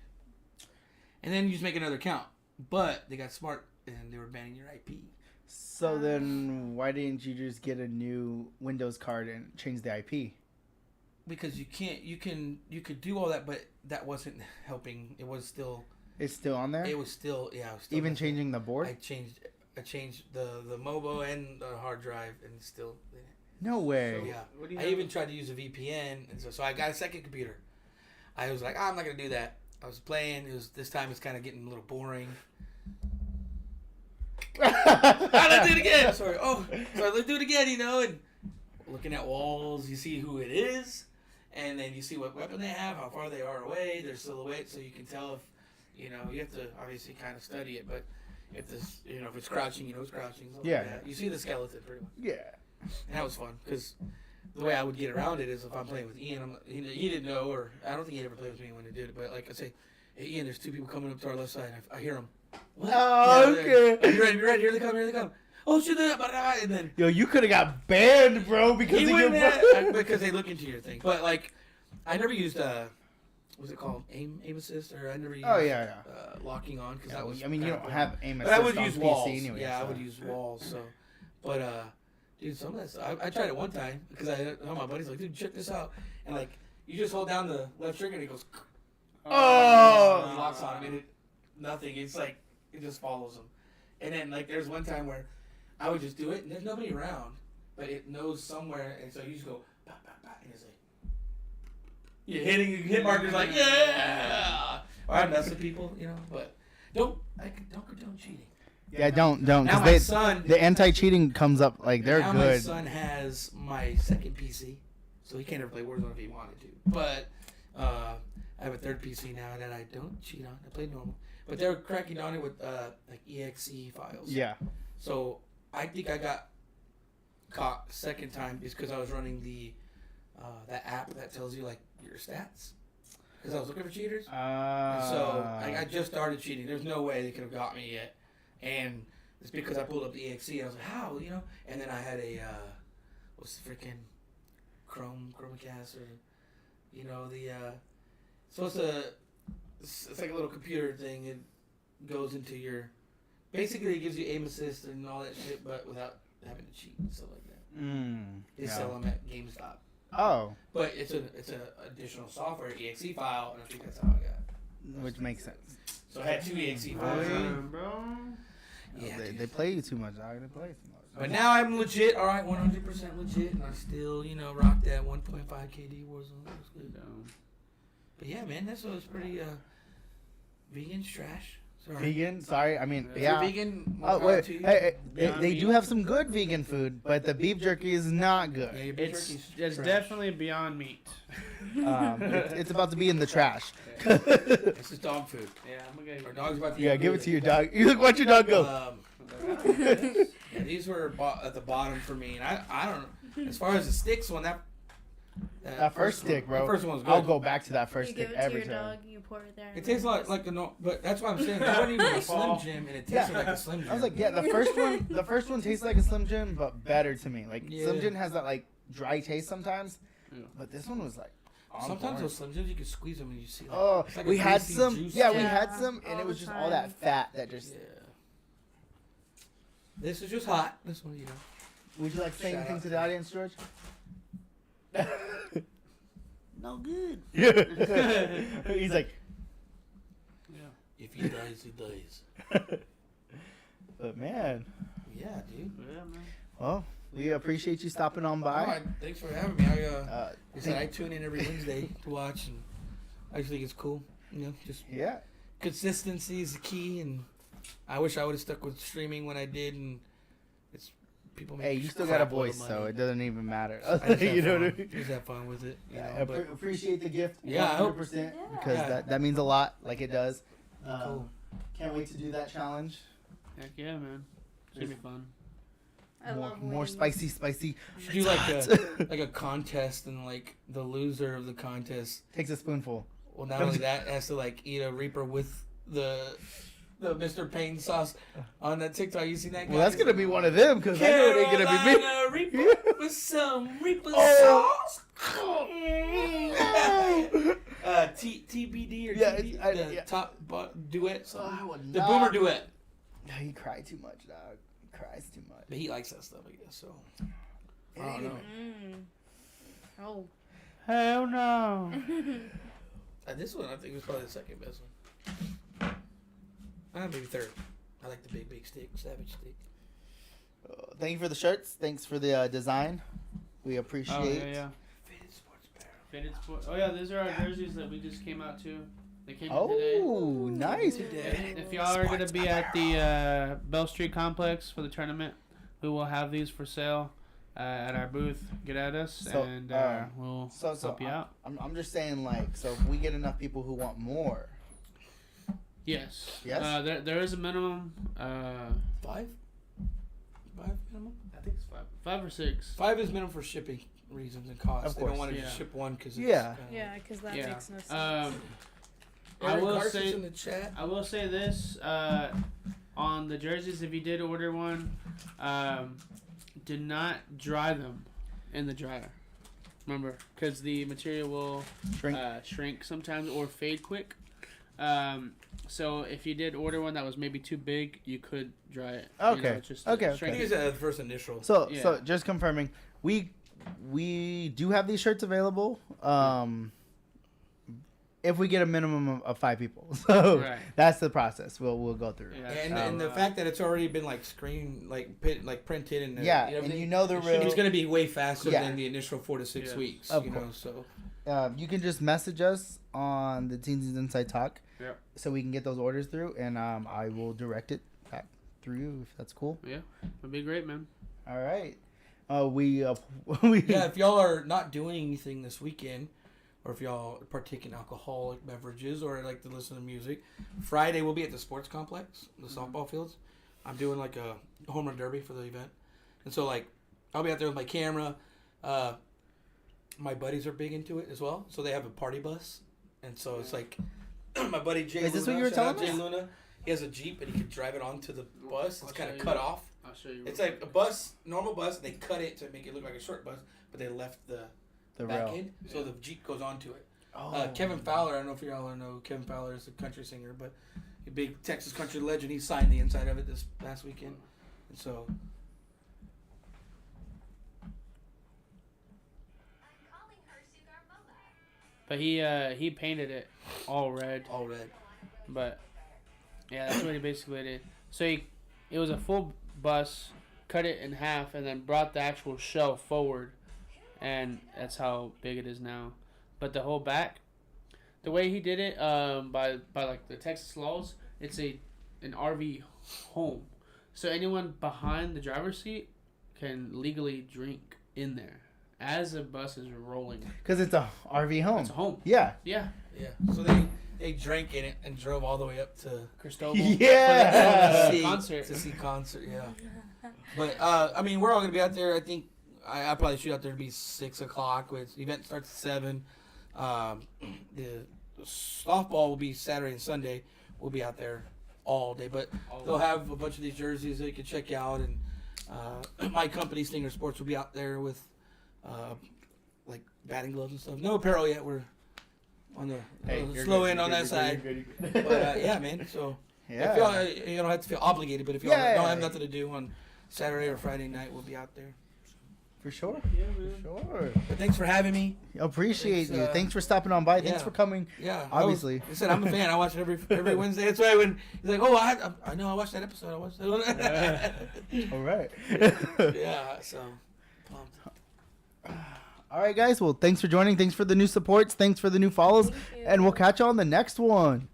and then you just make another account. But they got smart and they were banning your IP. So then, why didn't you just get a new Windows card and change the IP? Because you can't, you could do all that, but that wasn't helping. It was still, It's still on there. it was still, yeah. It was still Even messing. changing the board. I changed the MOBO and the hard drive, and it's still. No way. So- Yeah. What do you I have? even tried to use a VPN, and so I got a second computer. I was like, I'm not gonna do that. I was playing. This time it's kind of getting a little boring. Let's do it again. Sorry. Oh, sorry. Let's do it again. You know, and looking at walls, you see who it is, and then you see what weapon they have, how far they are away, their silhouette, so you can tell if, you know, you have to obviously kind of study it, but if this, if it's crouching, you know it's crouching. Stuff Yeah. like that. You see the skeleton pretty much. Yeah. And that was fun because the way I would get around it is if I'm playing with Ian, he didn't know, or I don't think he ever played with me when he did it, but like I say, hey Ian, there's 2 people coming up to our left side. I hear them. What? Oh, Yeah, okay. You ready? Here they come. Oh shit! And then Yo, you could have got banned, bro, because he of your wouldn't because they look into your thing. But like, I never used what's it called? Aim assist, or I never used locking on because that was. I mean, you don't have aim But assist I would on use PC walls. anyway. Yeah, so. I would use walls. So, but dude, some of that stuff. I tried it one time because my buddy's like, dude, check this out, and like you just hold down the left trigger and it goes. Oh! And he locks on and nothing. It's like it just follows him. And then like there's one time where I would just do it and there's nobody around, but it knows somewhere, and so you just go, bah, bah, bah, and it's like you're hitting hit markers like yeah. Or I mess with people, but don't condone cheating. Yeah, don't. Now Because my son, the anti-cheating comes up, like, they're now good. my son has my second PC, so he can't ever play Warzone if he wanted to. But I have a third PC now that I don't cheat on. I play normal. But they're cracking on it with like exe files. Yeah. So I think I got caught second time is because I was running the that app that tells you like your stats. Because I was looking for cheaters. And so I just started cheating. There's no way they could have got me yet. And it's because I pulled up the exe and I was like, how, And then I had a what's the freaking Chromecast or so it's like a little computer thing. It goes into your basically it gives you aim assist and all that shit, but without having to cheat and stuff like that. They sell them at GameStop. Oh. But it's an additional software exe file, and I think that's how I got. Which makes sense. So I had 2 exe files. Bro. Yeah, They play you too much, dog. They play you too much. But now I'm legit, all right, 100% legit, and I still, rock that 1.5 KD Warzone. That's good. But yeah, man, this was pretty vegan's trash. Sorry. Vegan? Sorry, I mean, If yeah. you're vegan, Oh, wait. Hey, they Beyond do meat. have some good vegan food, but the beef jerky is not good. Yeah, your beef It's jerky's trash. definitely beyond meat. It's about to be in the trash. It's just dog food. Yeah, I'm gonna Our dog's about to Yeah, eat give it food. to your dog. You look, watch your dog go. Yeah, these were at the bottom for me, and I don't know. As far as the sticks one, that First stick, one, bro. The first one was good. I'll go back to that first You give stick it to every your time. dog, you pour it there. It tastes like a no, but that's what I'm saying. That wasn't even a Slim Jim, and it tasted like a Slim Jim. I was like, yeah, the first one tastes like a Slim Jim, but better to me. Like Yeah. Slim Jim has that like dry taste sometimes, Yeah. but this one was like. on Sometimes point. those Slim Jims you can squeeze them and you see. Like, Oh, it's like a we had greasy some. juice. Yeah, we Yeah, had some, and all it was the just all that time. fat that just. Yeah. This is just hot. This one, Would you like to say Shout anything out to to the me. audience, George? No good. Yeah. He's like, If he dies, he dies. but man, Yeah, dude. Yeah, man. well, we appreciate you stopping on All by. right, thanks for having me. I I said I tune in every Wednesday to watch, and I just think it's cool. Just yeah. consistency is the key, and I wish I would have stuck with streaming when I did, and it's people make Hey, you still crap got a load of voice, so money. it doesn't even matter. I just You have know fun. what I mean? Just have fun with it. I But appreciate the gift. Yeah, I hope- 100% Yeah. because Yeah. that means a lot, like it does. cool. Can't wait to do that challenge. Heck yeah, man. Should be fun. I love more wings. spicy. We should do like a contest, and like the loser of the contest. Takes a spoonful. Well, not only that, has to like eat a Reaper with the Mr. Payne sauce on that TikTok. You seen that guy? Well, that's gonna be one of them because I know it ain't gonna be me. Carolina Reaper with some Reaper sauce. TBD or Yeah, TB, it's- the yeah. top duet. Oh, I Something. would The not. Boomer duet. He cried too much, dog. He cries too much. But he likes that stuff, I guess. So I don't know. Oh. Hell no. This one I think was probably the second best one. Maybe third. I like the big stick, savage stick. Thank you for the shirts. Thanks for the design. We appreciate. Oh, yeah. Fitted sports apparel. Fitted sport. Oh, yeah, these are our jerseys that we just came out to. They came in today. Oh, nice. If y'all are going to be at the Bell Street Complex for the tournament, we will have these for sale at our booth. Get at us, So, and we'll So help you out. I'm just saying, like, so if we get enough people who want more. Yes. Yes? There is a minimum. 5 minimum. I think it's 5. 5 or 6. 5 is minimum for shipping. reasons and costs. Of They don't course. want to Yeah. just ship one because Yeah. Yeah, because that Yeah. makes no sense. I will Carson's say in the chat. I will say this on the jerseys. If you did order one, do not dry them in the dryer. Remember, because the material will shrink sometimes or fade quick. So if you did order one that was maybe too big, you could dry it. Okay. Just to Okay, shrink I okay. think it. it's the first initial. So Yeah. so just confirming, we do have these shirts available. If we get a minimum of 5 people, so Right. that's the process. We'll go through. Yeah. And the fact that it's already been like screened, like printed, and Yeah, you know, and you know the real. it's gonna be way faster Yeah. than the initial 4 to 6 Yeah. weeks. Of you know, course. so You can just message us on the Teensy's Inside Talk, Yeah. so we can get those orders through, and I will direct it back through you if that's cool. Yeah, it'd be great, man. All right. We yeah, if y'all are not doing anything this weekend, or if y'all partake in alcoholic beverages or like to listen to music, Friday we'll be at the sports complex, the softball fields. I'm doing like a home run derby for the event, and so like I'll be out there with my camera. My buddies are big into it as well, so they have a party bus, and so it's like my buddy Jay. Is this Luna, what you were shout out telling Jay us? Luna. He has a Jeep and he can drive it onto the bus. It's I'll kind show of you. cut off. I'll show you. It's like a bus, normal bus. They cut it to make it look like a short bus, but they left the back rail. end, so the Jeep goes onto it. Oh. Kevin Fowler, I don't know if y'all know who Kevin Fowler is, a country singer, but a big Texas country legend. He signed the inside of it this past weekend, and so But he painted it all red. all red. But yeah, that's what he basically did. So it was a full bus, cut it in half, and then brought the actual shell forward, and that's how big it is now. But the whole back, the way he did it, by like the Texas laws, it's an RV home, so anyone behind the driver's seat can legally drink in there as the bus is rolling. Because it's a RV home. It's a home. Yeah. Yeah, Yeah. So they drank in it and drove all the way up to Cristobal. Yeah. Concert. to see concert. Yeah. But I mean, we're all gonna be out there. I think I probably shoot out there to be 6 o'clock. With the event starts at 7. The softball will be Saturday and Sunday. We'll be out there all day, but they'll have a bunch of these jerseys that you can check out, and my company Stinger Sports will be out there with like batting gloves and stuff. No apparel yet. We're on the slow end on that side. But yeah, man. So Yeah. if y'all, you don't have to feel obligated, but if y'all Yeah. don't have nothing to do on Saturday or Friday night, we'll be out there. For sure. Yeah, For man. sure. But thanks for having me. Appreciate Thanks, you. Thanks for stopping on by. Thanks yeah. for coming. Yeah, Obviously. I said I'm a fan. I watch it every Wednesday. That's why when he's like, "Oh, I know I watched that episode. I watched that one." All right. Yeah, so pumped. All right, guys. Well, thanks for joining. Thanks for the new supports. Thanks for the new follows. Thank you. And we'll catch you on the next one.